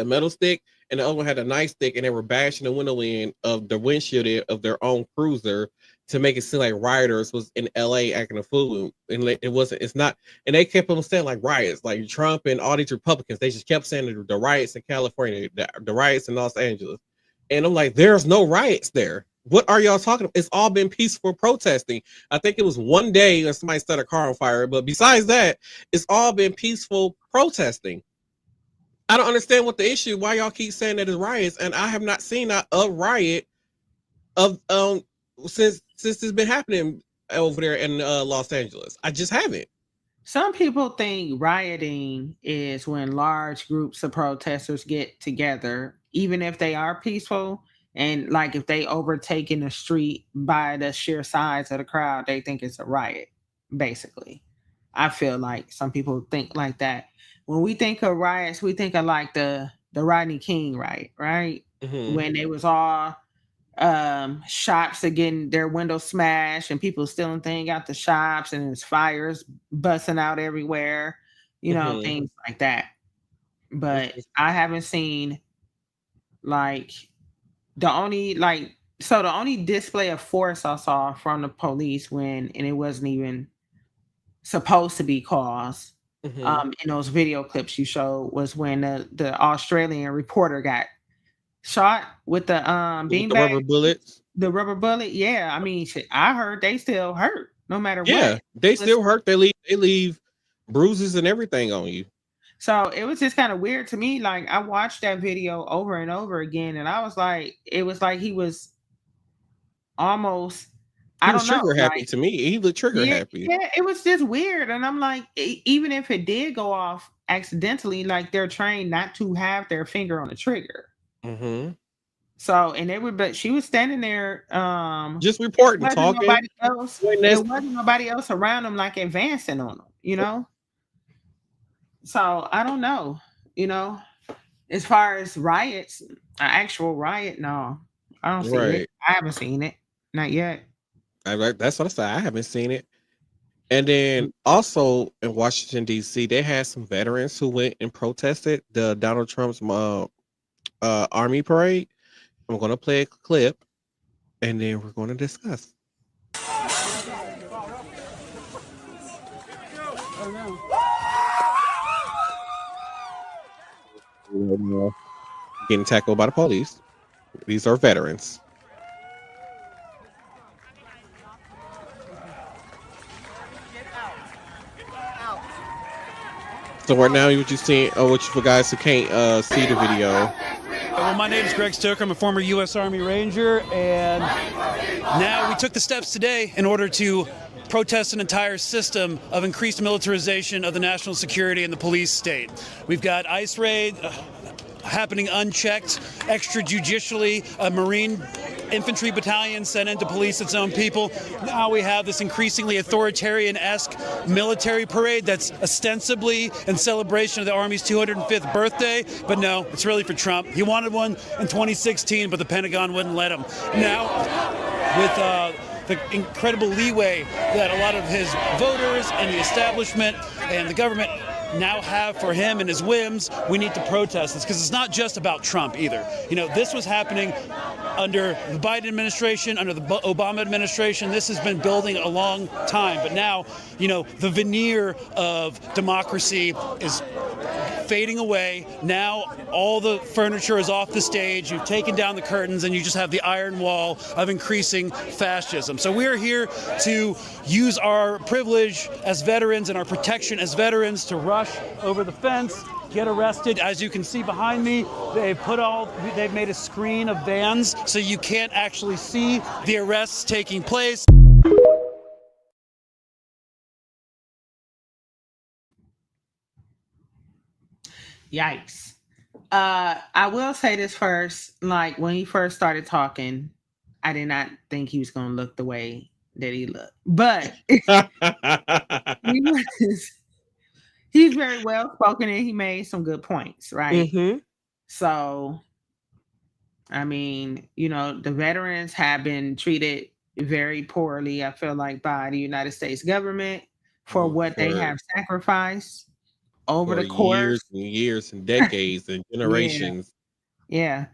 metal stick, and the other one had a nice stick, and they were bashing the window in of the windshield of their own cruiser to make it seem like rioters was in LA acting a fool. And it's not. And they kept on saying like riots, like Trump and all these Republicans. They just kept saying the riots in California, the riots in Los Angeles. And I'm like, there's no riots there. What are y'all talking about? It's all been peaceful protesting. I think it was one day that somebody set a car on fire, but besides that, it's all been peaceful protesting. I don't understand what the issue. Why y'all keep saying that it's riots, and I have not seen a riot of since it's been happening over there in Los Angeles. I just haven't. Some people think rioting is when large groups of protesters get together, even if they are peaceful. And like if they overtake in the street by the sheer size of the crowd, they think it's a riot, basically. I feel like some people think like that. When we think of riots, we think of like the Rodney King riot, right? Mhm. When they was all shops are getting their windows smashed and people stealing things out the shops and there's fires busting out everywhere, Mhm. things like that. But Mhm. I haven't seen like the only display of force I saw from the police and it wasn't even supposed to be cause Mhm. in those video clips you showed was when the Australian reporter got shot with the With the beanbag. rubber bullets. The rubber bullet, yeah. I mean, shit, I heard they still hurt no matter Yeah, what. they It was still hurt. They leave bruises and everything on you. so it was just kind of weird to me. Like I watched that video over and over again, and I was like, it was like he was almost, He I was don't know, trigger happy like to me. He looked trigger yeah, happy. yeah, it was just weird. And I'm like, even if it did go off accidentally, like they're trained not to have their finger on the trigger. Mhm. So, and they would, but she was standing there, Just reporting, wasn't talking. nobody else. When It that's wasn't nobody else around them, like advancing on them. So I don't know, you know, as far as riots, an actual riot, no, I don't see it. right. I haven't seen it, not yet. That's what I said. I haven't seen it. And then also in Washington D.C., they had some veterans who went and protested the Donald Trump's army parade. I'm going to play a clip, and then we're going to discuss. Getting tackled by the police. These are veterans. So right now, what you see, which for guys who can't see the video. Well, my name is Greg Stoker. I'm a former U.S. Army Ranger, and now we took the steps today in order to protest an entire system of increased militarization of the national security and the police state. We've got ICE raid happening unchecked, extrajudicially, a Marine infantry battalion sent in to police its own people. Now we have this increasingly authoritarian-esque military parade that's ostensibly in celebration of the Army's 205th birthday, but no, it's really for Trump. He wanted one in 2016, but the Pentagon wouldn't let him. Now, with the incredible leeway that a lot of his voters and the establishment and the government now have for him and his whims, we need to protest this, because it's not just about Trump either. This was happening under the Biden administration, under the Obama administration. This has been building a long time, but now, the veneer of democracy is fading away. Now all the furniture is off the stage. You've taken down the curtains and you just have the iron wall of increasing fascism. So we're here to use our privilege as veterans and our protection as veterans to rush over the fence, get arrested. As you can see behind me, they've made a screen of vans so you can't actually see the arrests taking place. Yikes. I will say this first. Like when he first started talking, I did not think he was going to look the way that he looked. But he's very well spoken and he made some good points, right? Mm-hmm. So, I mean, the veterans have been treated very poorly, I feel like, by the United States government for what they have sacrificed over for the course. years and years and decades and generations. Yeah.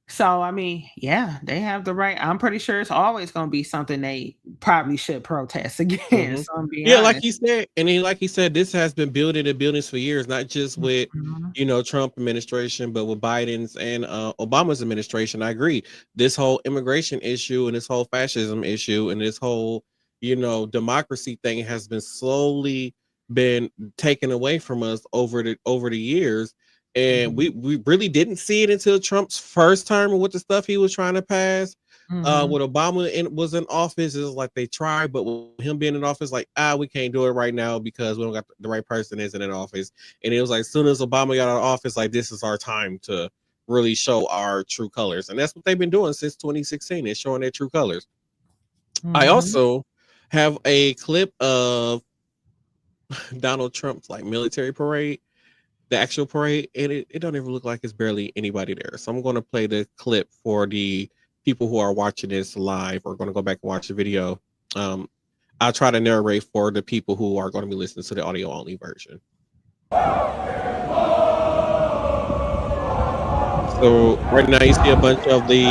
So I mean, yeah, they have the right. I'm pretty sure it's always going to be something they probably should protest against. So I'm being Yeah, like honest. he said, and then like he said, this has been building and building for years, not just with Mhm. Trump administration, but with Biden's and Obama's administration. I agree. This whole immigration issue and this whole fascism issue and this whole democracy thing has been slowly been taken away from us over the years. And Mhm. we really didn't see it until Trump's first term with the stuff he was trying to pass. Mhm. When Obama was in office, it was like they tried, but with him being in office, like we can't do it right now because we don't got the right person isn't in office. And it was like as soon as Obama got out of office, like this is our time to really show our true colors, and that's what they've been doing since 2016. Is showing their true colors. I Mhm. also have a clip of Donald Trump's like military parade, the actual parade, and it don't even look like it's barely anybody there. So I'm going to play the clip for the people who are watching this live or going to go back and watch the video. Um, I'll try to narrate for the people who are going to be listening to the audio only version. So right now you see a bunch of the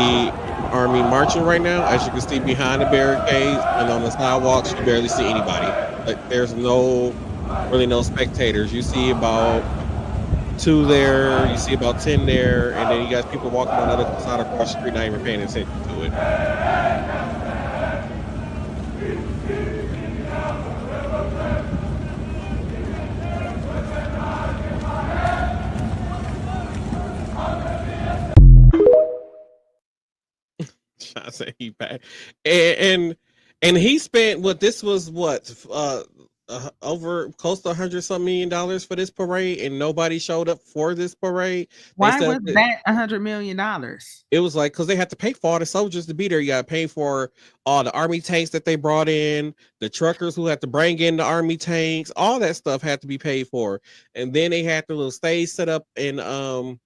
army marching right now. As you can see behind the barricades and on the sidewalks, you barely see anybody. Like there's really no spectators. You see about 2 there, you see about 10 there, and then you got people walking on the other side across the street, not even paying attention to it. I say he back, and he spent this was over close to $100-some million for this parade, and nobody showed up for this parade. They Why said was that $100 million? it was like because they had to pay for all the soldiers to be there. You got to pay for all the army tanks that they brought in, the truckers who had to bring in the army tanks, all that stuff had to be paid for. And then they had the little stage set up in the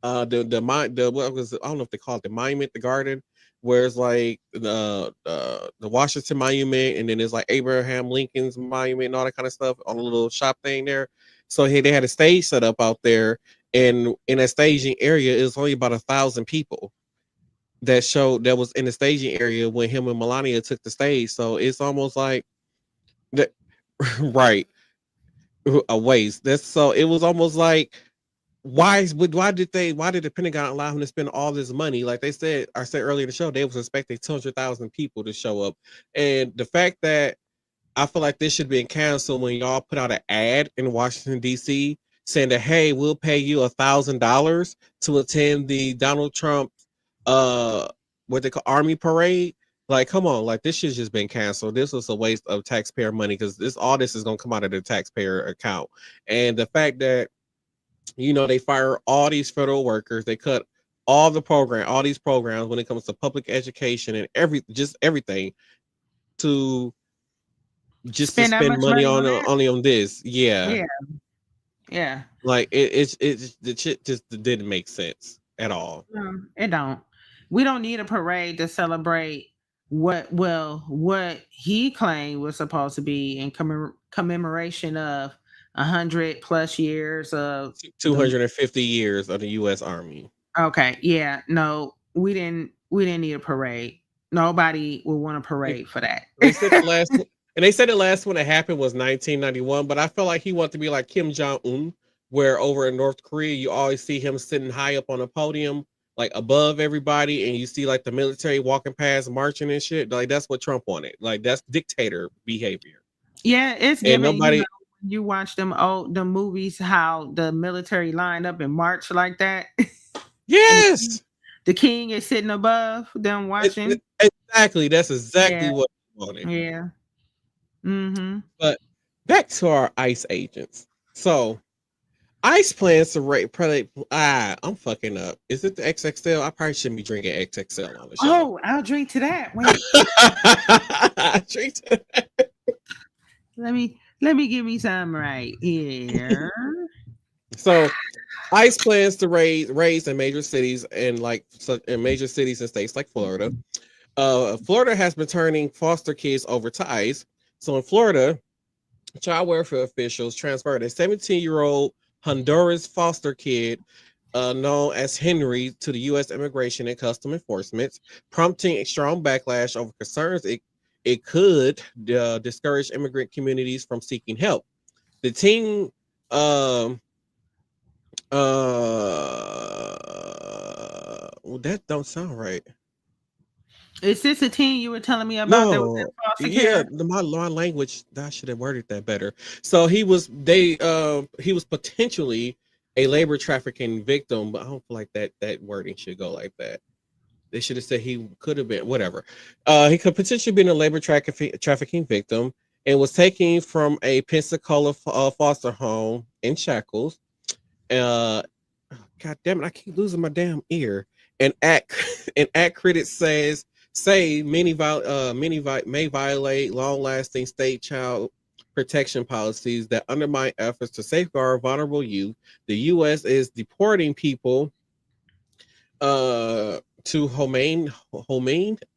what was it? I don't know if they call it the monument, the garden, where it's like the Washington Monument, and then there's like Abraham Lincoln's monument and all that kind of stuff on a little shop thing there. So hey, they had a stage set up out there, and in a staging area, it was only about 1,000 people that was in the staging area when him and Melania took the stage. So it's almost like that, right? A waste. That's so. It was almost like why did the Pentagon allow him to spend all this money? Like they said, I said earlier in the show, they was expecting 200,000 people to show up, and the fact that I feel like this should be canceled when y'all put out an ad in Washington D.C. saying that hey, we'll pay you $1,000 to attend the Donald Trump what they call army parade. Like, come on, like this should just been canceled. This was a waste of taxpayer money because all this is gonna come out of the taxpayer account. And the fact that they fire all these federal workers, they cut all these programs when it comes to public education and everything to Spend that spend much money money on on that? only on this. Yeah. Yeah. Yeah. Like it's the shit just didn't make sense at all. No, it don't. We don't need a parade to celebrate what he claimed was supposed to be in commemoration of 100+ years of the 250 years of the US Army. okay, yeah, no, we didn't need a parade. Nobody would want a parade for that. They said the last one that happened was 1991, but I felt like he wanted to be like Kim Jong-un, where over in North Korea you always see him sitting high up on a podium, like above everybody, and you see like the military walking past, marching and shit. Like that's what Trump wanted. Like that's dictator behavior. Yeah, it's And giving, nobody when you watch the movies, how the military line up and march like that. Yes. The king is sitting above them watching. Exactly. That's exactly Yeah. what he wanted. Yeah. Mm-hmm. But back to our ICE agents. So ICE plans to rate I'm fucking up. Is it the XXL? I probably shouldn't be drinking XXL on the show. Oh, I'll drink to that. Wait. Drink to that. Let me give me some right here. So ICE plans to raise in major cities and in major cities and states like Florida. Florida has been turning foster kids over to ICE. So in Florida, child welfare officials transferred a 17-year-old Honduras foster kid known as Henry, to the U.S. Immigration and Custom Enforcement, prompting a strong backlash over concerns it could discourage immigrant communities from seeking help. The team well, that don't sound right. Is this a team you were telling me about that was in No, foster yeah, care? my language. I should have worded that better. So he was potentially a labor trafficking victim, but I don't feel like that wording should go like that. They should have said he could have been whatever. He could potentially been a labor trafficking victim and was taken from a Pensacola foster home in shackles. Uh, God damn it! I keep losing my damn ear. And act and act critics say may violate long-lasting state child protection policies that undermine efforts to safeguard vulnerable youth. The U.S. is deporting people to Homain.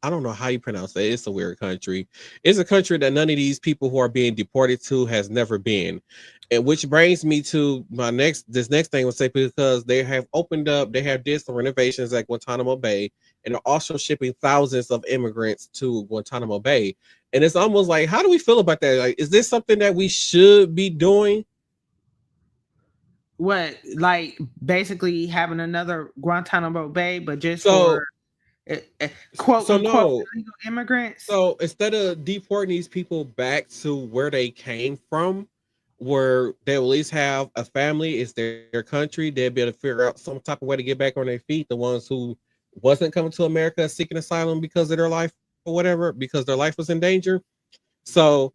I don't know how you pronounce that. It's a weird country. It's a country that none of these people who are being deported to has never been. And which brings me to this next thing I will say, because they have opened up, they have did some renovations at Guantanamo Bay, and are also shipping thousands of immigrants to Guantanamo Bay. And it's almost like, how do we feel about that? Like, is this something that we should be doing? What, like basically having another Guantanamo Bay, but just So for quote so unquote no. illegal immigrants? So instead of deporting these people back to where they came from, where they will at least have a family, it's their country, they'll be able to figure out some type of way to get back on their feet. The ones who wasn't coming to America seeking asylum because of their life or whatever, because their life was in danger. So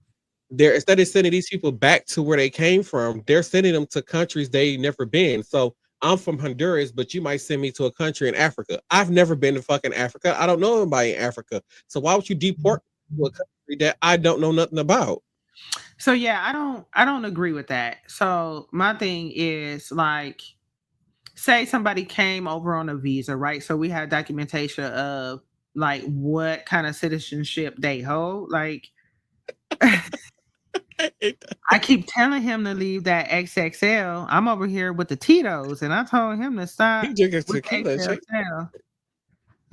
they're, instead of sending these people back to where they came from, they're sending them to countries they never been. So I'm from Honduras, but you might send me to a country in Africa. I've never been to fucking Africa. I don't know anybody in Africa. So why would you deport me to a country that I don't know nothing about? So yeah, I don't agree with that. So my thing is like, say somebody came over on a visa, right? So we have documentation of like what kind of citizenship they hold. Like I keep telling him to leave that XXL. I'm over here with the Tito's, and I told him to stop He drinking with the tequila. XXL.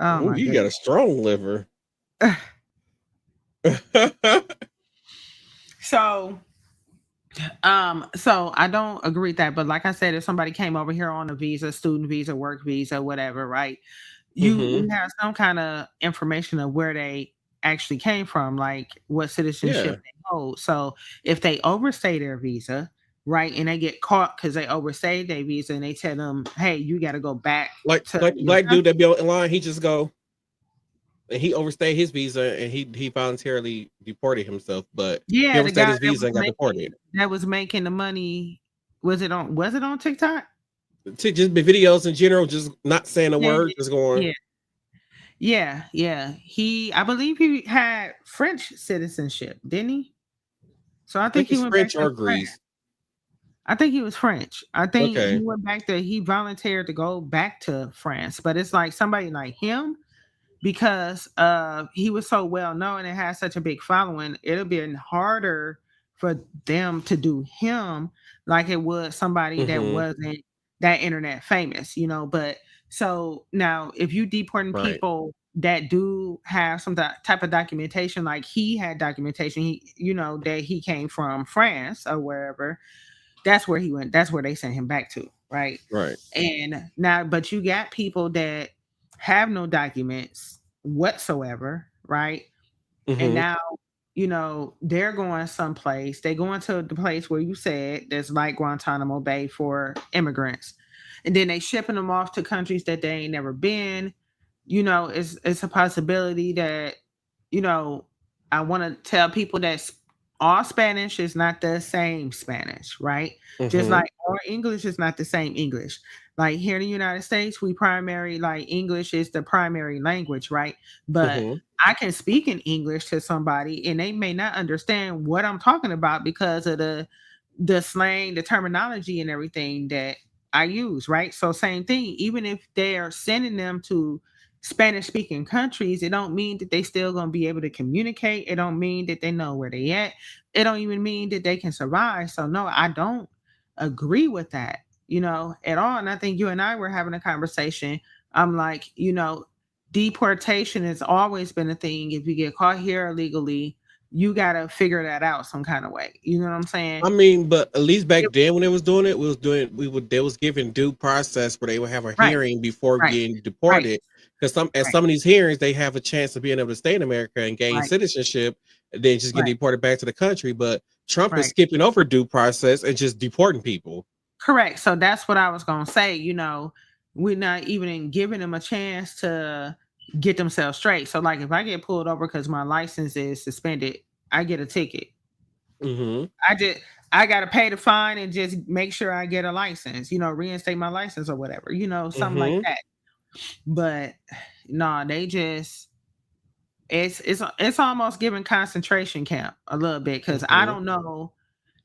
Oh Oh, my you god. got a strong liver. So I don't agree with that. But like I said, if somebody came over here on a visa, student visa, work visa, whatever, right? We have some kind of information of where they actually came from, like what citizenship Yeah. they hold. So if they overstay their visa, right, and they get caught because they overstayed their visa, and they tell them, "Hey, you got to go back Like to the your black country." dude that be on the line, he just go and he overstayed his visa and he voluntarily deported himself, but he Yeah, the overstayed guy his visa and got deported. that was making the money. Was it on TikTok? To just be videos in general, just not saying a Yeah, word, just going. yeah. Yeah. I believe he had French citizenship, didn't he? So I I think think he it's went back French to or France. Greece. I think he was French. I think he Okay. went back there. He volunteered to go back to France, but it's like somebody like him, because he was so well known and had such a big following. It'll be harder for them to do him like it would somebody that Mm-hmm. wasn't that internet famous, you know. But so now, if you deporting Right. people that do have some type of documentation, like he had documentation, that he came from France or wherever, that's where he went. That's where they sent him back to, right? Right. And now, but you got people that have no documents whatsoever, right? And Mm-hmm. now, they're going someplace. They going to the place where you said that's like Guantanamo Bay for immigrants. And then they shipping them off to countries that they ain't never been. It's a possibility that, I want to tell people that all Spanish is not the same Spanish, right? Just Mm-hmm. like all English is not the same English. Like here in the United States, like English is the primary language, right? But Mm-hmm. I can speak in English to somebody and they may not understand what I'm talking about because of the slang, the terminology and everything that I use, right? So same thing, even if they're sending them to Spanish speaking countries, it don't mean that they still gonna be able to communicate. It don't mean that they know where they at. It don't even mean that they can survive. So no, I don't agree with that. at all. And I think you and I were having a conversation. I'm like, deportation has always been a thing. If you get caught here illegally, you got to figure that out some kind of way. You know what I'm saying? I mean, but at least back then when they was doing it, they was giving due process where they would have a Right. hearing before Right. getting deported. Because some of these hearings, they have a chance of being able to stay in America and gain Right. citizenship, and then just get Right. deported back to the country. But Trump is Right. skipping over due process and just deporting people. Correct. So that's what I was going to say. We're not even giving them a chance to get themselves straight. So, like, if I get pulled over because my license is suspended, I get a ticket. Mm-hmm. I got to pay the fine and just make sure I get a license, reinstate my license or whatever, something like that. But no, they just, it's almost giving concentration camp a little bit, because I don't know.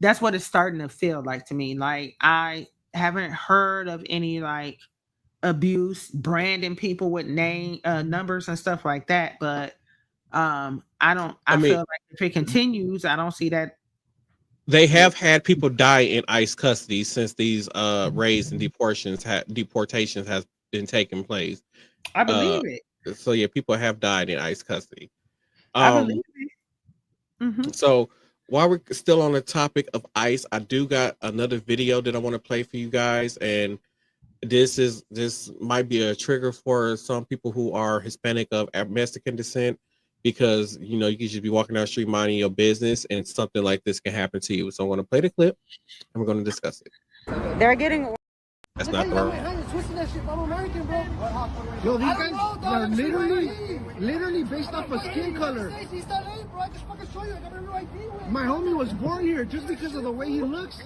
That's what it's starting to feel like to me. Like, I haven't heard of any like abuse, branding people with name numbers and stuff like that. But I feel like if it continues, I don't see that. They have had people die in ICE custody since these raids and deportations has been taking place. I believe it. So yeah, people have died in ICE custody. I believe it. Mm-hmm. So while we're still on the topic of ICE, I do got another video that I want to play for you guys, and this might be a trigger for some people who are Hispanic of Mexican descent, because you can just be walking down the street minding your business and something like this can happen to you. So I'm going to play the clip and we're going to discuss it. They're getting. That's not the word. Yo, these guys are literally based off of skin color. My homie was born here just because of the way he looks.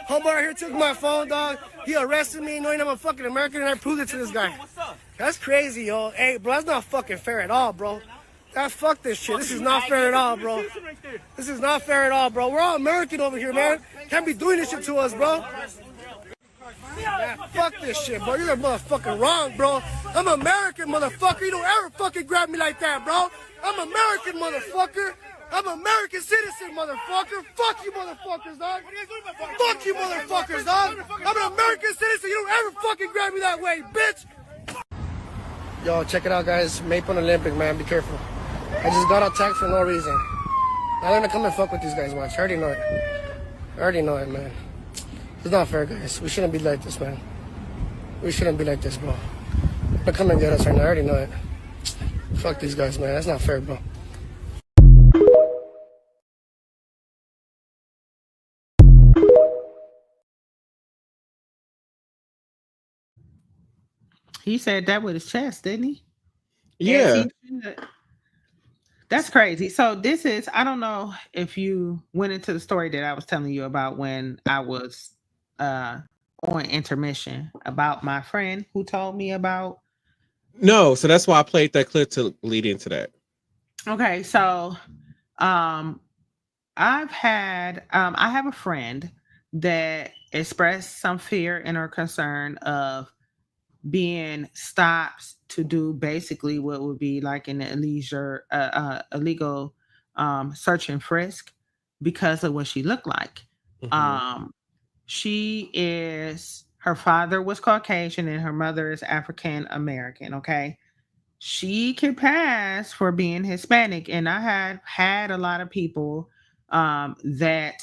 Homeboy right here took my phone, dog. He arrested me knowing I'm a fucking American, and I proved it to this guy. That's crazy, yo. Hey, bro, that's not fucking fair at all, bro. Fuck this shit. This is not fair at all, bro. This is not fair at all, bro. We're all American over here, man. Can't be doing this shit to us, bro. Man, fuck this shit, bro. You're motherfucking wrong, bro. I'm American, motherfucker. You don't ever fucking grab me like that, bro. I'm American, motherfucker. I'm American citizen, motherfucker. Fuck you, motherfuckers, dog. Fuck you, motherfuckers, dog. I'm an American citizen. You don't ever fucking grab me that way, bitch. Yo, check it out, guys. Maple Olympic, man. Be careful. I just got attacked for no reason. I'm gonna come and fuck with these guys, watch. I already know it, man. It's not fair, guys. We shouldn't be like this, man. We shouldn't be like this, bro. They're coming and get us right now. I already know it. Fuck these guys, man. That's not fair, bro. He said that with his chest, didn't he? Yeah. That's crazy. So this is, I don't know if you went into the story that I was telling you about when I was on intermission, about my friend who told me about. No, so that's why I played that clip to lead into that. Okay, so I have a friend that expressed some fear and or concern of being stopped to do basically what would be like an illegal search and frisk because of what she looked like. Mm-hmm. Her father was Caucasian and her mother is African American. Okay. She could pass for being Hispanic. And I had a lot of people that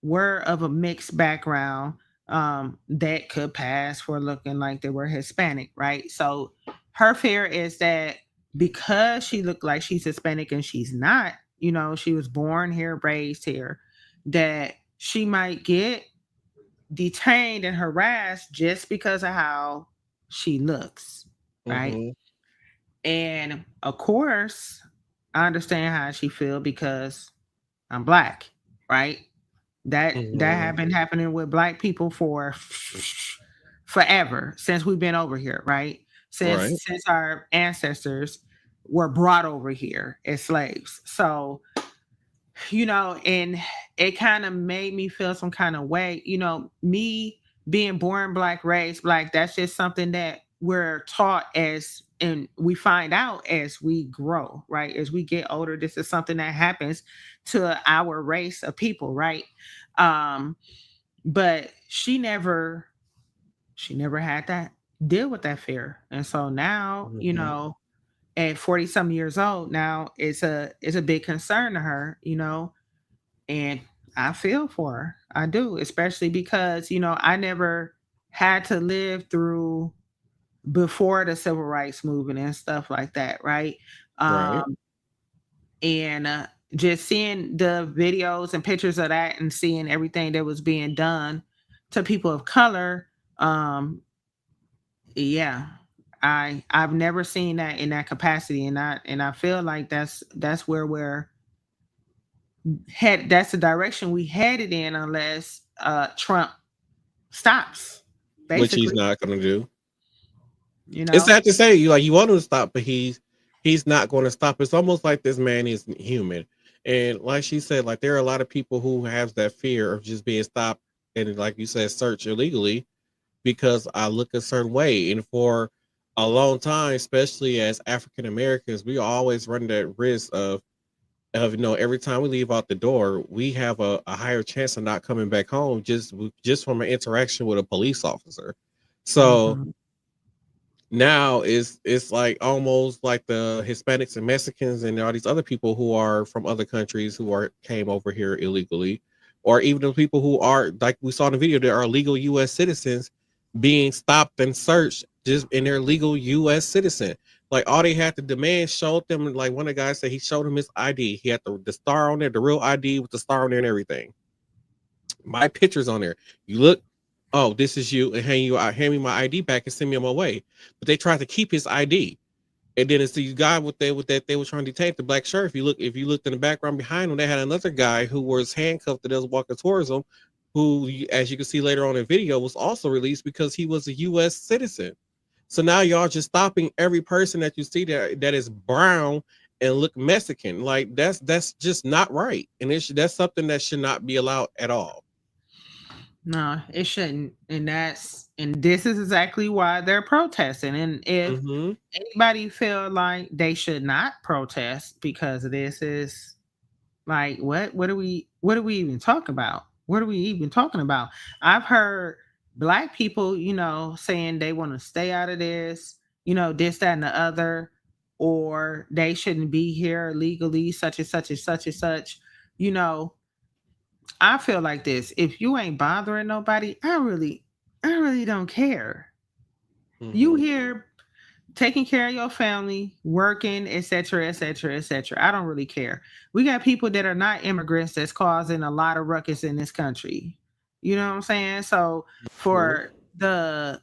were of a mixed background that could pass for looking like they were Hispanic, right? So her fear is that because she looked like she's Hispanic and she's not, she was born here, raised here, that she might get detained and harassed just because of how she looks, right? Mm-hmm. And of course, I understand how she feel because I'm Black, right? That have been happening with Black people for forever, since we've been over here, right? Since our ancestors were brought over here as slaves. So, and it kind of made me feel some kind of way. Me being born Black, raised Black, that's just something that we're taught as, and we find out as we grow, right? As we get older, this is something that happens to our race of people, right? Um, but she never had that deal with that fear. And so now, you know, at 40 some years old, now it's a big concern to her, you know, and I feel for her. I do, especially because, you know, I never had to live through before the civil rights movement and stuff like that, right? Right. And just seeing the videos and pictures of that and seeing everything that was being done to people of color, yeah, I've never seen that in that capacity, and I feel like that's where we're head. That's the direction we headed in, unless Trump stops. Which he's Basically, not going to do. you It's know. sad to say, you want him to stop, but he's not going to stop. It's almost like this man isn't human. And like she said, like there are a lot of people who have that fear of just being stopped and, like you said, search illegally because I look a certain way. And for a long time, especially as African Americans, we always run that risk of you know, every time we leave out the door, we have a higher chance of not coming back home just from an interaction with a police officer. So Mhm. now it's like almost like the Hispanics and Mexicans and all these other people who are from other countries who are came over here illegally, or even the people who are, like we saw in the video, there are legal U.S. citizens being stopped and searched just in their legal U.S. citizen. Like all they had to demand showed them, like one of the guys said he showed him his ID. He had the star on there, the real ID with the star on there and everything. My picture's on there. You look, oh, this is you, and hand me my ID back and send me on my way. But they tried to keep his ID. And then it's the guy with that they were trying to detain the black sheriff. If you looked in the background behind him, they had another guy who was handcuffed that was walking towards him, who, as you can see later on in video, was also released because he was a U.S. citizen. So now y'all just stopping every person that you see that is brown and look Mexican. Like that's just not right, and that's something that should not be allowed at all. No, it shouldn't. And this is exactly why they're protesting. And if Mm-hmm. anybody feel like they should not protest because this is like what are we even talking about? What are we even talking about? I've heard black people, you know, saying they want to stay out of this, you know, this, that, and the other, or they shouldn't be here legally, such and such and such and such, you know. I feel like this. If you ain't bothering nobody, I really don't care. You Mm-hmm. here taking care of your family, working, etc., etc., etc. I don't really care. We got people that are not immigrants that's causing a lot of ruckus in this country. You know what I'm saying? So for the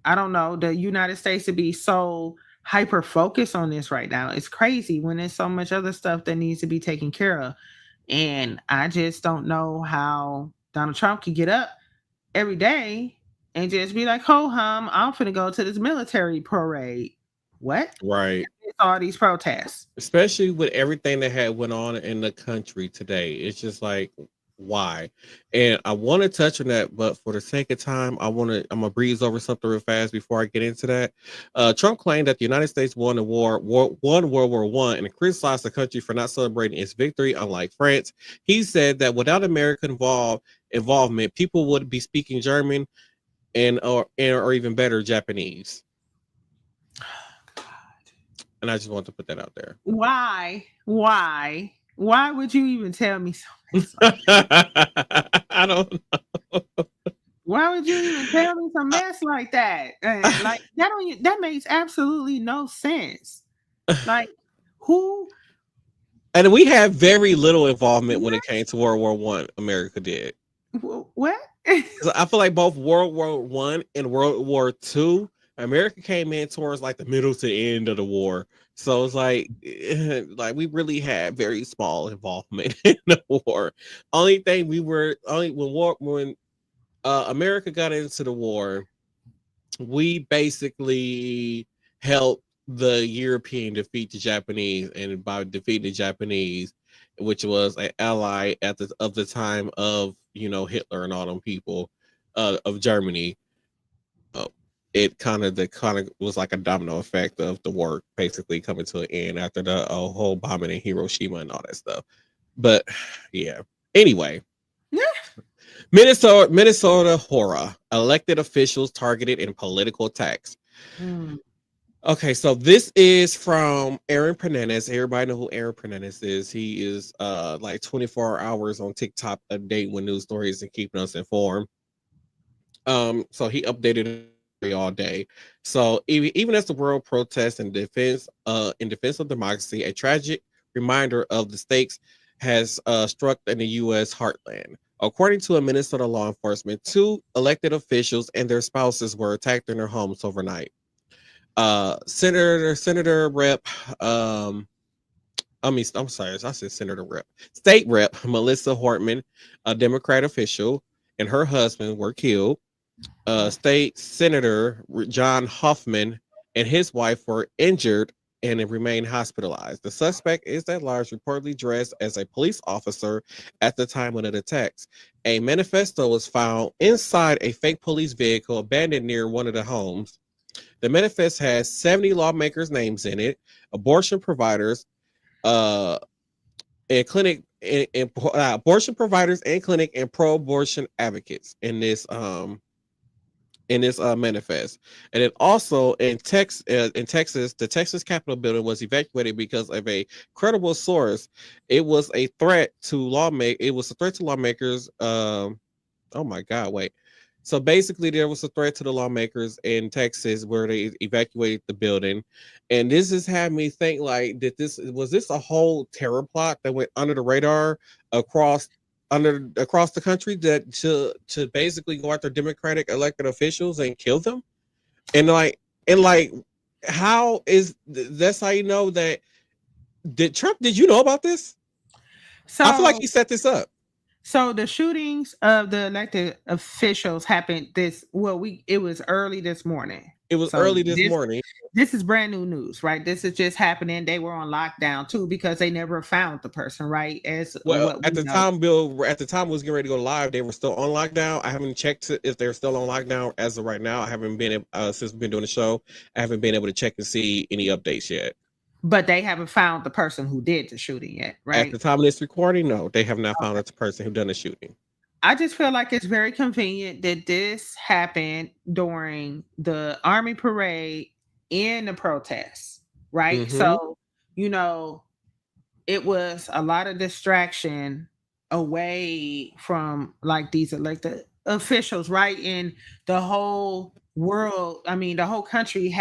I don't know, the United States to be so hyper focused on this right now, it's crazy when there's so much other stuff that needs to be taken care of. And I just don't know how Donald Trump could get up every day and just be like, ho hum, I'm finna go to this military parade. What? Right. It's all these protests. Especially with everything that had went on in the country today. It's just like, why? And I want to touch on that, but for the sake of time, I'm gonna breeze over something real fast before I get into that. Trump claimed that the United States won World War One and criticized the country for not celebrating its victory, unlike France. He said that without American involvement, people would be speaking German or even better, Japanese. And I just want to put that out there. Why would you even tell me so? I don't know. Why would you even tell me some mess like that? Like that makes absolutely no sense. Like who? And we had very little involvement when it came to World War One. America did. What? I feel like both World War One and World War Two, America came in towards like the middle to the end of the war. So it's like we really had very small involvement in the war. Only thing when America got into the war, we basically helped the European defeat the Japanese, and by defeating the Japanese, which was an ally at the time of Hitler and all them people of Germany. Oh, it kind of was like a domino effect of the war basically coming to an end after the whole bombing in Hiroshima and all that stuff. But yeah. Anyway, Yeah. Minnesota horror. Elected officials targeted in political attacks. Okay, so this is from Aaron Pernandez. Everybody know who Aaron Pernandez is. He is like 24 hours on TikTok update with news stories and keeping us informed. So he updated all day. So even as the world protests in defense of democracy, a tragic reminder of the stakes has struck in the U.S. heartland. According to a Minnesota law enforcement, 2 elected officials and their spouses were attacked in their homes overnight. Senator Rep, I'm sorry, I said Senator Rep. State Rep Melissa Hortman, a Democrat official, and her husband were killed. State Senator John Hoffman and his wife were injured and remain hospitalized. The suspect is at large, reportedly dressed as a police officer at the time of the attacks. A manifesto was found inside a fake police vehicle abandoned near one of the homes. The manifest has 70 lawmakers' names in it, abortion providers, and clinic, abortion providers and clinic and pro-abortion advocates in this manifest. And then also in Texas, the Texas Capitol building was evacuated because of a credible source. It was a threat to lawmakers. Oh my God, wait. So basically, there was a threat to the lawmakers in Texas where they evacuated the building, and this has had me think like, was this a whole terror plot that went under the radar across the country that to basically go after Democratic elected officials and kill them, and how is that's how you know that did you know about this? So I feel like he set this up. So the shootings of the elected officials happened it was early this morning. It was early this morning. This is brand new news, right? This is just happening. They were on lockdown too because they never found the person, right? At the time we was getting ready to go live, they were still on lockdown. I haven't checked if they're still on lockdown as of right now. I haven't been since we've been doing the show. I haven't been able to check and see any updates yet. But they haven't found the person who did the shooting yet, right? At the time of this recording, no, they have not found the person who done the shooting. I just feel like it's very convenient that this happened during the Army parade and the protests, right? Mm-hmm. So, it was a lot of distraction away from like these elected officials, right? And the whole world, the whole country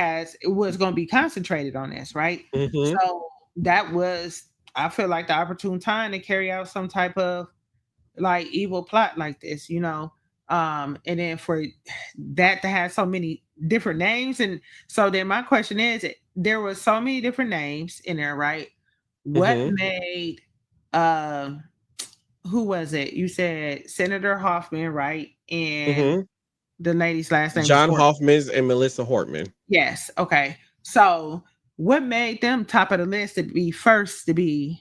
was going to be concentrated on this, right? Mm-hmm. So that was, I feel like, the opportune time to carry out some type of like evil plot like this, and then for that to have so many different names. And so then my question is, there was so many different names in there, right? What made who was it? You said Senator Hoffman, right? And the lady's last name John Hoffman and Melissa Hortman. Yes. Okay. So what made them top of the list to be first to be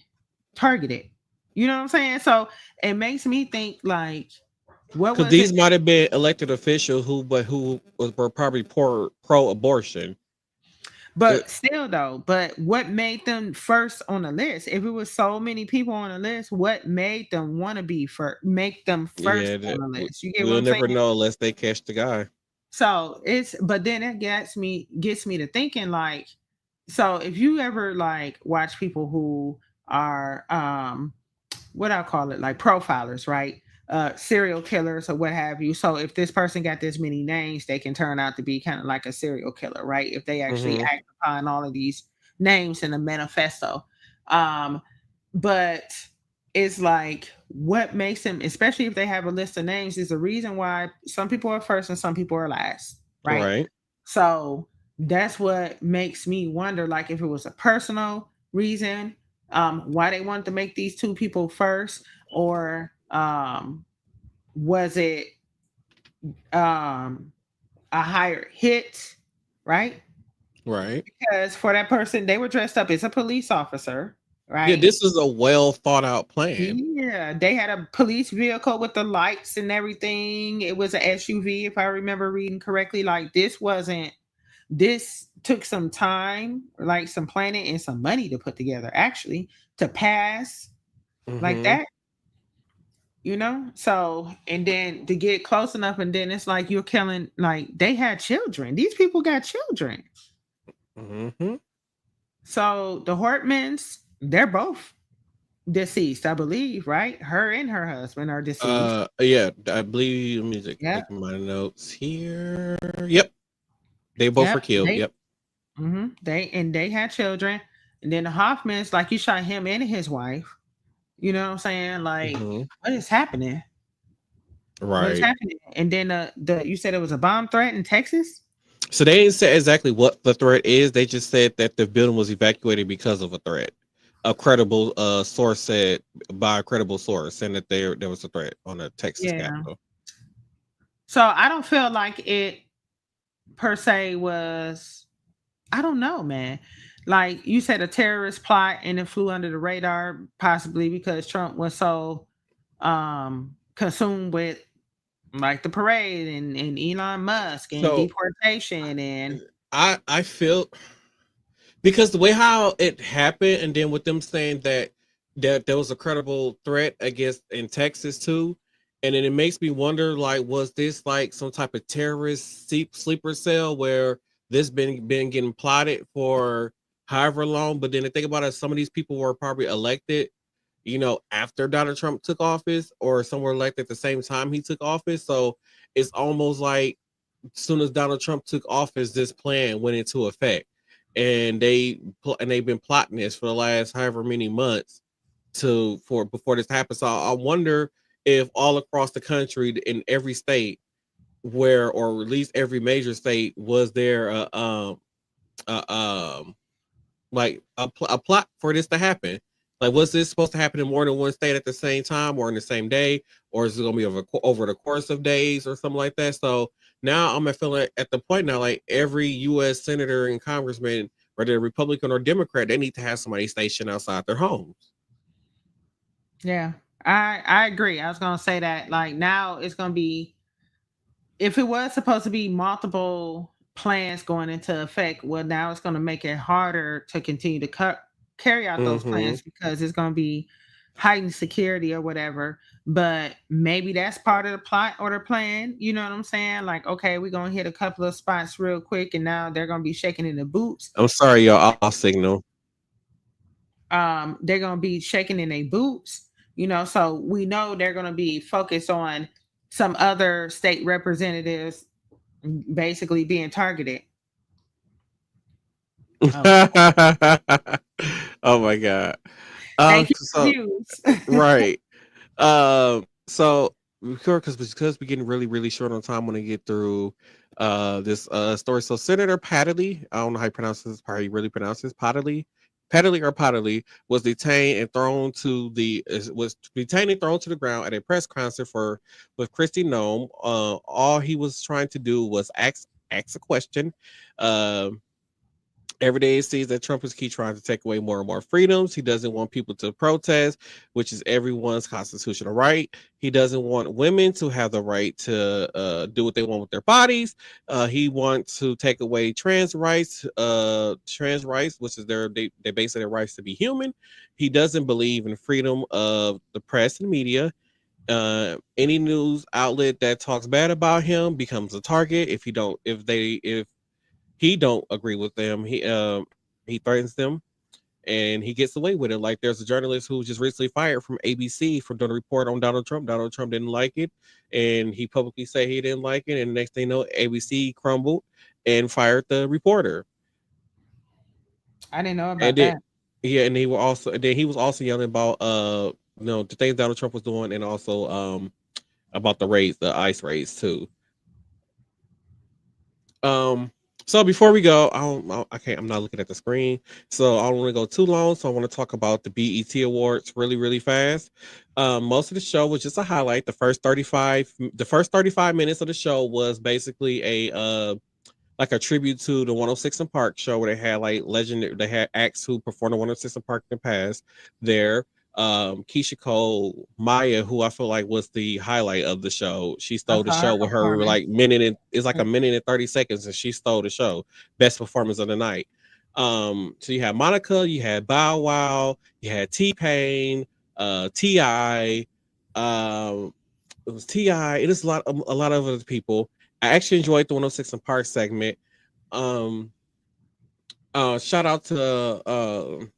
targeted? You know what I'm saying? So it makes me think like, what was these might have been elected officials who were probably pro-abortion. But still though, what made them first on the list? If it was so many people on the list, what made them want to be first? Make them first on the list. You get we'll what I'm never saying? know unless they catch the guy. So but then it gets me to thinking like, so if you ever like watch people who are what I call it, like profilers, right? Serial killers or what have you. So if this person got this many names, they can turn out to be kind of like a serial killer, right? If they actually act upon all of these names in a manifesto. But it's like, what makes them, especially if they have a list of names, is the reason why some people are first and some people are last, right? Right. So that's what makes me wonder, like, if it was a personal reason why they wanted to make these 2 people first, or was it a higher hit, right? Right. Because for that person, they were dressed up as a police officer, right? Yeah, this is a well thought out plan. Yeah, they had a police vehicle with the lights and everything. It was an SUV, if I remember reading correctly. Like this took some time, like some planning and some money to put together, actually, to pass like Mm-hmm. that. So, and then to get close enough, and then it's like you're killing, like they had children. These people got children. Mm-hmm. So the Hortmans, they're both deceased, I believe, right? Her and her husband are deceased. Yeah, I believe. Let me just Yeah. take my notes here. Yep, they both were killed. Yep. They had children, and then the Hoffmans, like you shot him and his wife. You know what I'm saying? Like, what is happening? What is Right. happening? And then the you said it was a bomb threat in Texas. So they didn't say exactly what the threat is. They just said that the building was evacuated because of a threat. A credible source said, by a credible source, saying that there was a threat on the Texas Yeah. Capitol. So I don't feel like it per se was. I don't know, man. Like you said, a terrorist plot, and it flew under the radar, possibly because Trump was so consumed with like the parade and Elon Musk and So deportation and I feel, because the way how it happened, and then with them saying that there was a credible threat against in Texas too, and then it makes me wonder, like, was this like some type of terrorist sleeper cell where this been getting plotted for however long? But then to think about it, some of these people were probably elected, after Donald Trump took office, or some were elected at the same time he took office. So it's almost like as soon as Donald Trump took office, this plan went into effect, and they've been plotting this for the last however many months before this happened. So I wonder if all across the country, in every state, or at least every major state, was there like a plot for this to happen. Like, was this supposed to happen in more than one state at the same time, or in the same day, or is it going to be over the course of days, or something like that? So now I'm feeling at the point now, like every U.S. senator and congressman, whether Republican or Democrat, they need to have somebody stationed outside their homes. yeah, I agree. I was gonna say that, like, now it's gonna be, if it was supposed to be multiple plans going into effect, well, now it's gonna make it harder to continue to carry out those plans, because it's gonna be heightened security or whatever. But maybe that's part of the plot or the plan. You know what I'm saying? Like, okay, we're gonna hit a couple of spots real quick, and now they're gonna be shaking in the boots. I'm sorry, y'all. I'll signal. They're gonna be shaking in their boots. So we know they're gonna be focused on some other state representatives basically being targeted. Oh my God. Thank you for So views. right. So because we're getting really, really short on time, I want to get through this story. So Senator Patterly, I don't know how you pronounce this, how you really pronounce this, Patterly was detained and thrown to the ground at a press concert with Kristi Noem. All he was trying to do was ask a question. Every day it sees that Trump is keep trying to take away more and more freedoms. He doesn't want people to protest, which is everyone's constitutional right. He doesn't want women to have the right to do what they want with their bodies. He wants to take away trans rights, which is they basically their rights to be human. He doesn't believe in freedom of the press and media. Any news outlet that talks bad about him becomes a target. If he don't agree with them, he threatens them, and he gets away with it. Like, there's a journalist who was just recently fired from ABC for doing a report on Donald Trump. Donald Trump didn't like it, and he publicly said he didn't like it, and next thing you know, ABC crumbled and fired the reporter. I didn't know about that. Yeah, and he was also yelling about the things Donald Trump was doing, and also about the raids, the ICE raids too. So before we go, I'm not looking at the screen, so I don't want to go too long. So I want to talk about the BET Awards really, really fast. Most of the show was just a highlight. The first 35 minutes of the show was basically a like a tribute to the 106 in Park show where they had like legendary, they had acts who performed the 106 in Park in the past there. Keisha Cole, Maya, who I feel like was the highlight of the show. She stole the show with her like it's like a minute and 30 seconds, and she stole the show. Best performance of the night. So you had Monica, you had Bow Wow, you had T-Pain, T.I. It was T.I. It is a lot of other people. I actually enjoyed the 106 in Park segment. Shout out to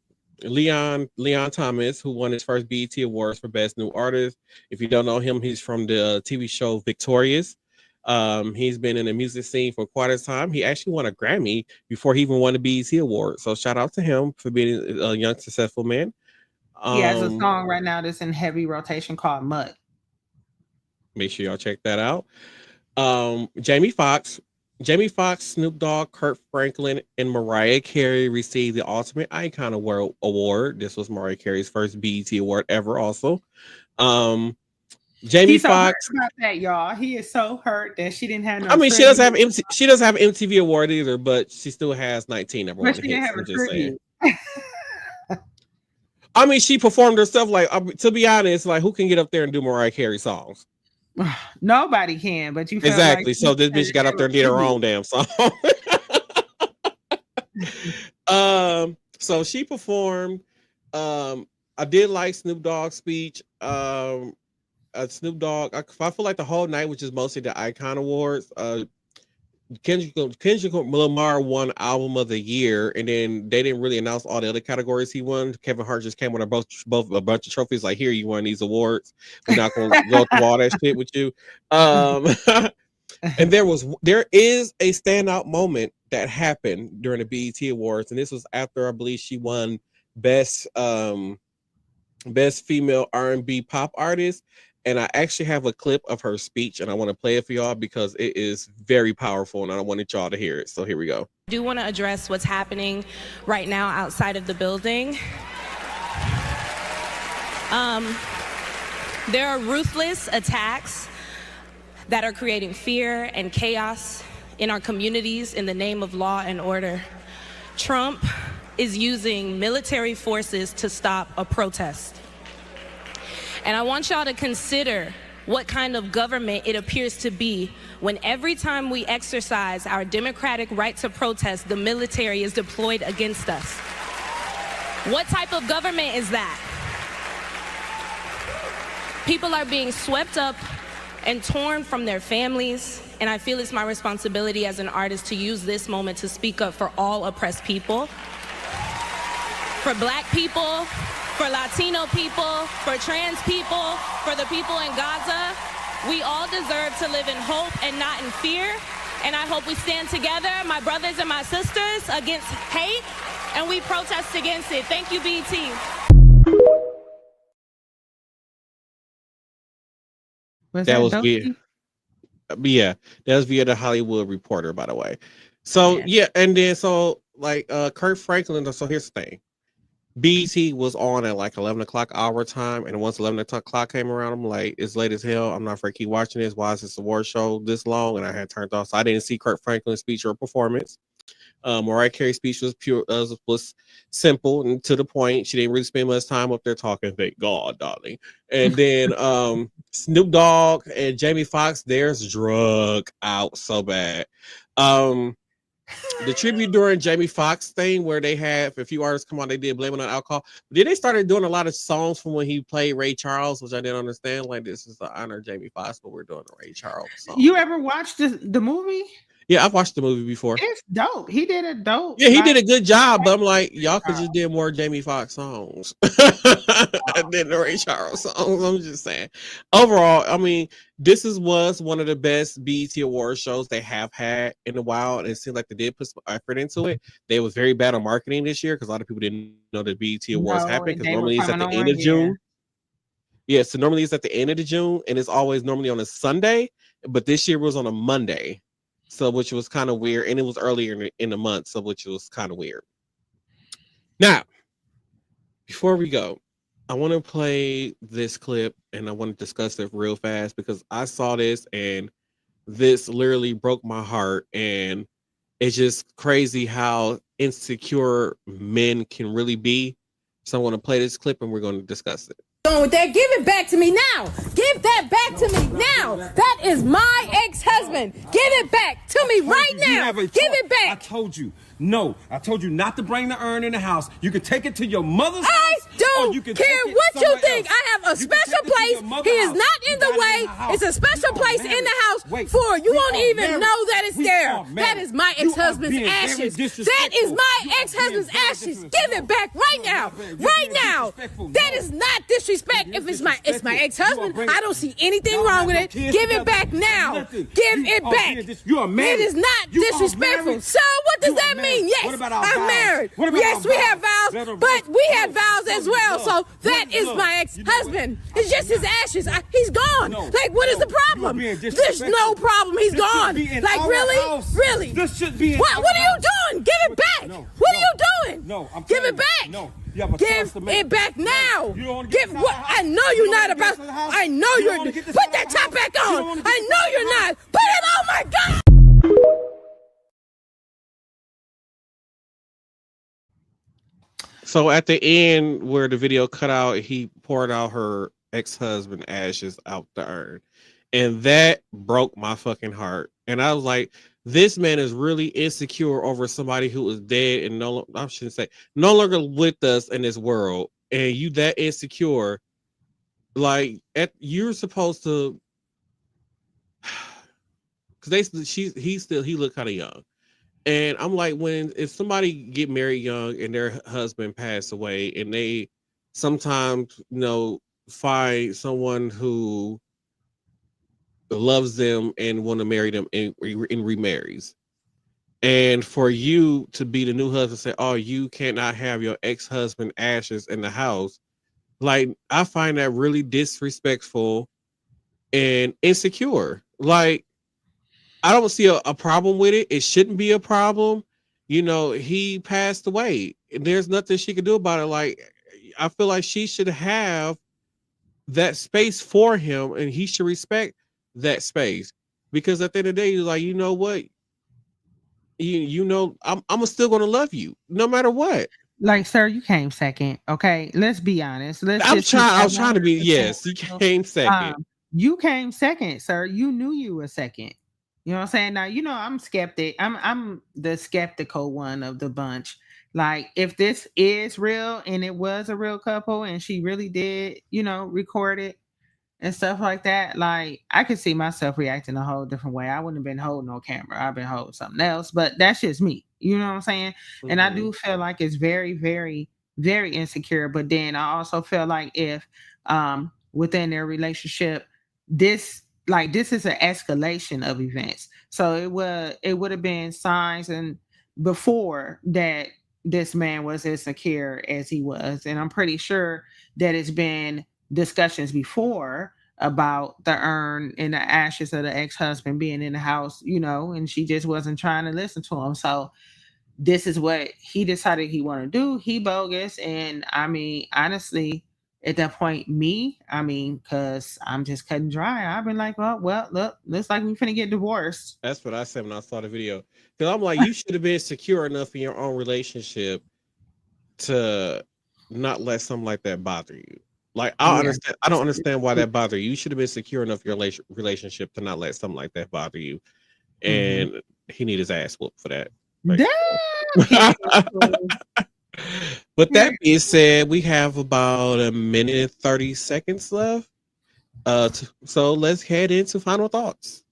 Leon Thomas, who won his first BET Awards for Best New Artist. If you don't know him, he's from the TV show Victorious. He's been in the music scene for quite a time. He actually won a Grammy before he even won the BET Award. So shout out to him for being a young, successful man. He has a song right now that's in heavy rotation called Mud. Make sure y'all check that out. Jamie Foxx, Snoop Dogg, Kurt Franklin, and Mariah Carey received the Ultimate Icon Award. This was Mariah Carey's first BET Award ever also. Jamie Foxx, so about that, y'all. He is so hurt that she didn't have no. I mean, she doesn't have MTV Award either, but she still has 19 number one hits. I'm just saying. I mean, she performed herself. Like, to be honest, like, who can get up there and do Mariah Carey songs? Nobody can, but you exactly. So this bitch got up there and did her own damn song. So she performed. I did like Snoop Dogg's speech. Snoop Dogg. I feel like the whole night, which is mostly the Icon Awards. Kendrick Lamar won Album of the Year, and then they didn't really announce all the other categories he won. Kevin Hart just came with a bunch of trophies. Like, here, you won these awards. We're not going to go through all that shit with you. And there is a standout moment that happened during the BET Awards, and this was after I believe she won best female R&B pop artist. And I actually have a clip of her speech, and I want to play it for y'all because it is very powerful, and I wanted y'all to hear it. So here we go. I do want to address what's happening right now outside of the building. There are ruthless attacks that are creating fear and chaos in our communities in the name of law and order. Trump is using military forces to stop a protest. And I want y'all to consider what kind of government it appears to be when every time we exercise our democratic right to protest, the military is deployed against us. What type of government is that? People are being swept up and torn from their families, and I feel it's my responsibility as an artist to use this moment to speak up for all oppressed people, for Black people, for Latino people, for trans people, for the people in Gaza. We all deserve to live in hope and not in fear. And I hope we stand together, my brothers and my sisters, against hate, and we protest against it. Thank you, BT. That was via the Hollywood Reporter, by the way. So and then Kurt Franklin. So here's the thing. BET was on at like 11 o'clock our time, and once 11 o'clock came around, I'm like, it's late as hell. I'm not afraid to keep watching this. Why is this award show this long? And I had turned off, so I didn't see Kurt Franklin's speech or performance. Mariah Carey's speech was was simple and to the point. She didn't really spend much time up there talking. Thank God, darling. And then Snoop Dogg and Jamie Foxx, theirs drug out so bad. The tribute during Jamie Foxx thing where they have a few artists come on, they did Blame It on Alcohol. But then they started doing a lot of songs from when he played Ray Charles, which I didn't understand. Like, this is to honor Jamie Foxx, but we're doing a Ray Charles song. You ever watched the movie? Yeah, I've watched the movie before. It's dope. He did a dope. Yeah, he did a good job, but I'm like, y'all could just did more Jamie Foxx songs than the Ray Charles songs. I'm just saying. Overall, I mean, this was one of the best BET Awards shows they have had in a while, and it seemed like they did put some effort into it. They was very bad on marketing this year because a lot of people didn't know that BET Awards happened because normally it's at the end of June. Yeah, so normally it's at the end of June, and it's always normally on a Sunday, but this year was on a Monday. So, which was kind of weird, and it was earlier in the month, so which was kind of weird. Now, before we go, I want to play this clip, and I want to discuss it real fast because I saw this, and this literally broke my heart. And it's just crazy how insecure men can really be. So I'm going to play this clip and we're going to discuss it. On with that, give it back to me now. Give that back to me now. That is my ex-husband. Give it back to me right now. Give it back. I told you. No, I told you not to bring the urn in the house. You can take it to your mother's house. I don't care what you think. I have a special place. He is not in the way. It's a special place in the house for you. Won't even know that it's there. That is my ex-husband's ashes. That is my ex-husband's ashes. Give it back right now. Right now. That is not disrespect. If it's my ex-husband, I don't see anything wrong with it. Give it back now. Give it back. It is not disrespectful. So what does that mean? Yes, I'm married. Yes, we have vows, but we had vows as well. So that is my ex-husband. It's just his ashes. He's gone. Like, what is the problem? There's no problem. He's gone. Like, really? Really? What are you doing? Give it back. What are you doing? Give it back. Give it back now. Give what? I know you're not about. I know you're. Put that top back on. I know you're not. Put it on. My God. So at the end where the video cut out, he poured out her ex-husband ashes out the urn. And that broke my fucking heart. And I was like, this man is really insecure over somebody who is dead and no longer with us in this world. And you that insecure, like you're supposed to, because he looked kind of young. And I'm like, if somebody get married young and their husband passed away, and they sometimes, find someone who loves them and want to marry them and remarries, and for you to be the new husband, say, oh, you cannot have your ex-husband ashes in the house. Like, I find that really disrespectful and insecure. Like, I don't see a problem with it. It shouldn't be a problem. He passed away. There's nothing she could do about it. Like, I feel like she should have that space for him, and he should respect that space. Because at the end of the day, he's like, you know what? I'm still gonna love you no matter what. Like, sir, you came second. Okay, let's be honest. I was trying to be. Yes, you came second. You came second, sir. You knew you were second. You know what I'm saying? Now, I'm skeptic. I'm the skeptical one of the bunch. Like, if this is real and it was a real couple and she really did, record it and stuff like that, like, I could see myself reacting a whole different way. I wouldn't have been holding no camera. I've been holding something else, but that's just me. You know what I'm saying? Mm-hmm. And I do feel like it's very, very, very insecure. But then I also feel like if within their relationship, this is an escalation of events. So it would have been signs and before that this man was as secure as he was. And I'm pretty sure that it's been discussions before about the urn and the ashes of the ex-husband being in the house, and she just wasn't trying to listen to him. So this is what he decided he wanted to do. He bogus. And I mean, honestly, at that point, because I'm just cutting dry. I've been like, well, look, looks like we finna get divorced. That's what I said when I saw the video. Because I'm like, you should have been secure enough in your own relationship to not let something like that bother you. Like, I don't understand why that bothered you. You should have been secure enough in your relationship to not let something like that bother you. And he need his ass whooped for that. Right? But that being said, we have about a minute and 30 seconds left. So let's head into final thoughts.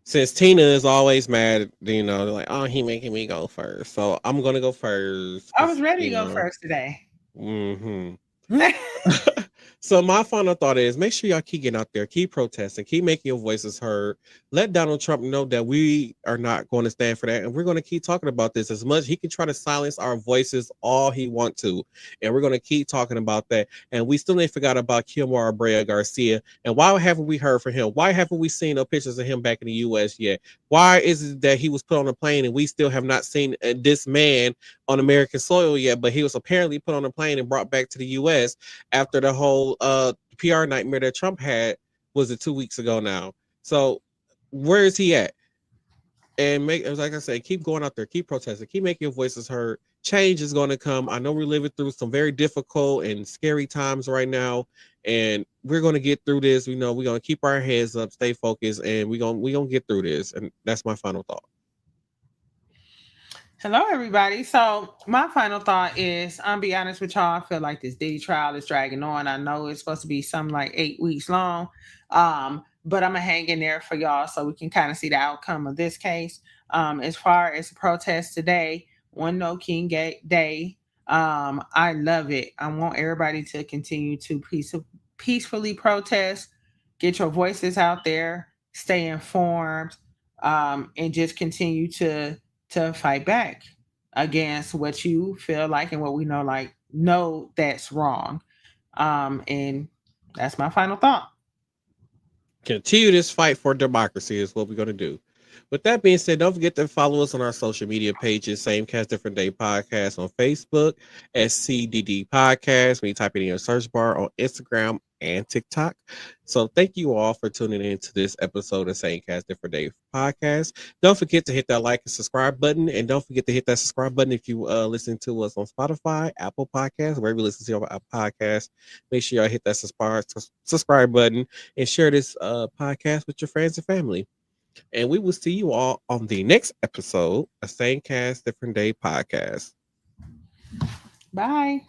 Since Tina is always mad, they're like, oh, he making me go first. So I'm going to go first. I was ready to go first today. Mm-hmm. So my final thought is make sure y'all keep getting out there, keep protesting, keep making your voices heard. Let Donald Trump know that we are not going to stand for that. And we're going to keep talking about this as much. He can try to silence our voices all he wants to. And we're going to keep talking about that. And we still ain't forgot about Kilmar Abreu Garcia. And why haven't we heard from him? Why haven't we seen no pictures of him back in the U.S. yet? Why is it that he was put on a plane and we still have not seen this man on American soil yet? But he was apparently put on a plane and brought back to the U.S. after the whole PR nightmare that Trump had. Was it 2 weeks ago now? So where is he at? And like I said, keep going out there, keep protesting, keep making your voices heard. Change is going to come. I know we're living through some very difficult and scary times right now, and we're going to get through this. We know we're going to keep our heads up, stay focused, and we're going to get through this. And that's my final thought. Hello, everybody. So my final thought is, I'll be honest with y'all, I feel like this Diddy trial is dragging on. I know it's supposed to be something like 8 weeks long, but I'm going to hang in there for y'all so we can kind of see the outcome of this case. As far as the protest today, One No King Day, I love it. I want everybody to continue to peacefully protest, get your voices out there, stay informed, and just continue to fight back against what you feel like and what we know that's wrong. And that's my final thought. Continue this fight for democracy is what we're going to do. With that being said, don't forget to follow us on our social media pages, Same Cast Different Day Podcast on Facebook, SCDD Podcast. When you type it in your search bar on Instagram and TikTok. So thank you all for tuning in to this episode of Same Cast Different Day Podcast. Don't forget to hit that like and subscribe button. And don't forget to hit that subscribe button if you listen to us on Spotify, Apple Podcasts, wherever you listen to our podcast. Make sure y'all hit that subscribe button and share this podcast with your friends and family. And we will see you all on the next episode of Same Cast Different Day Podcast. Bye.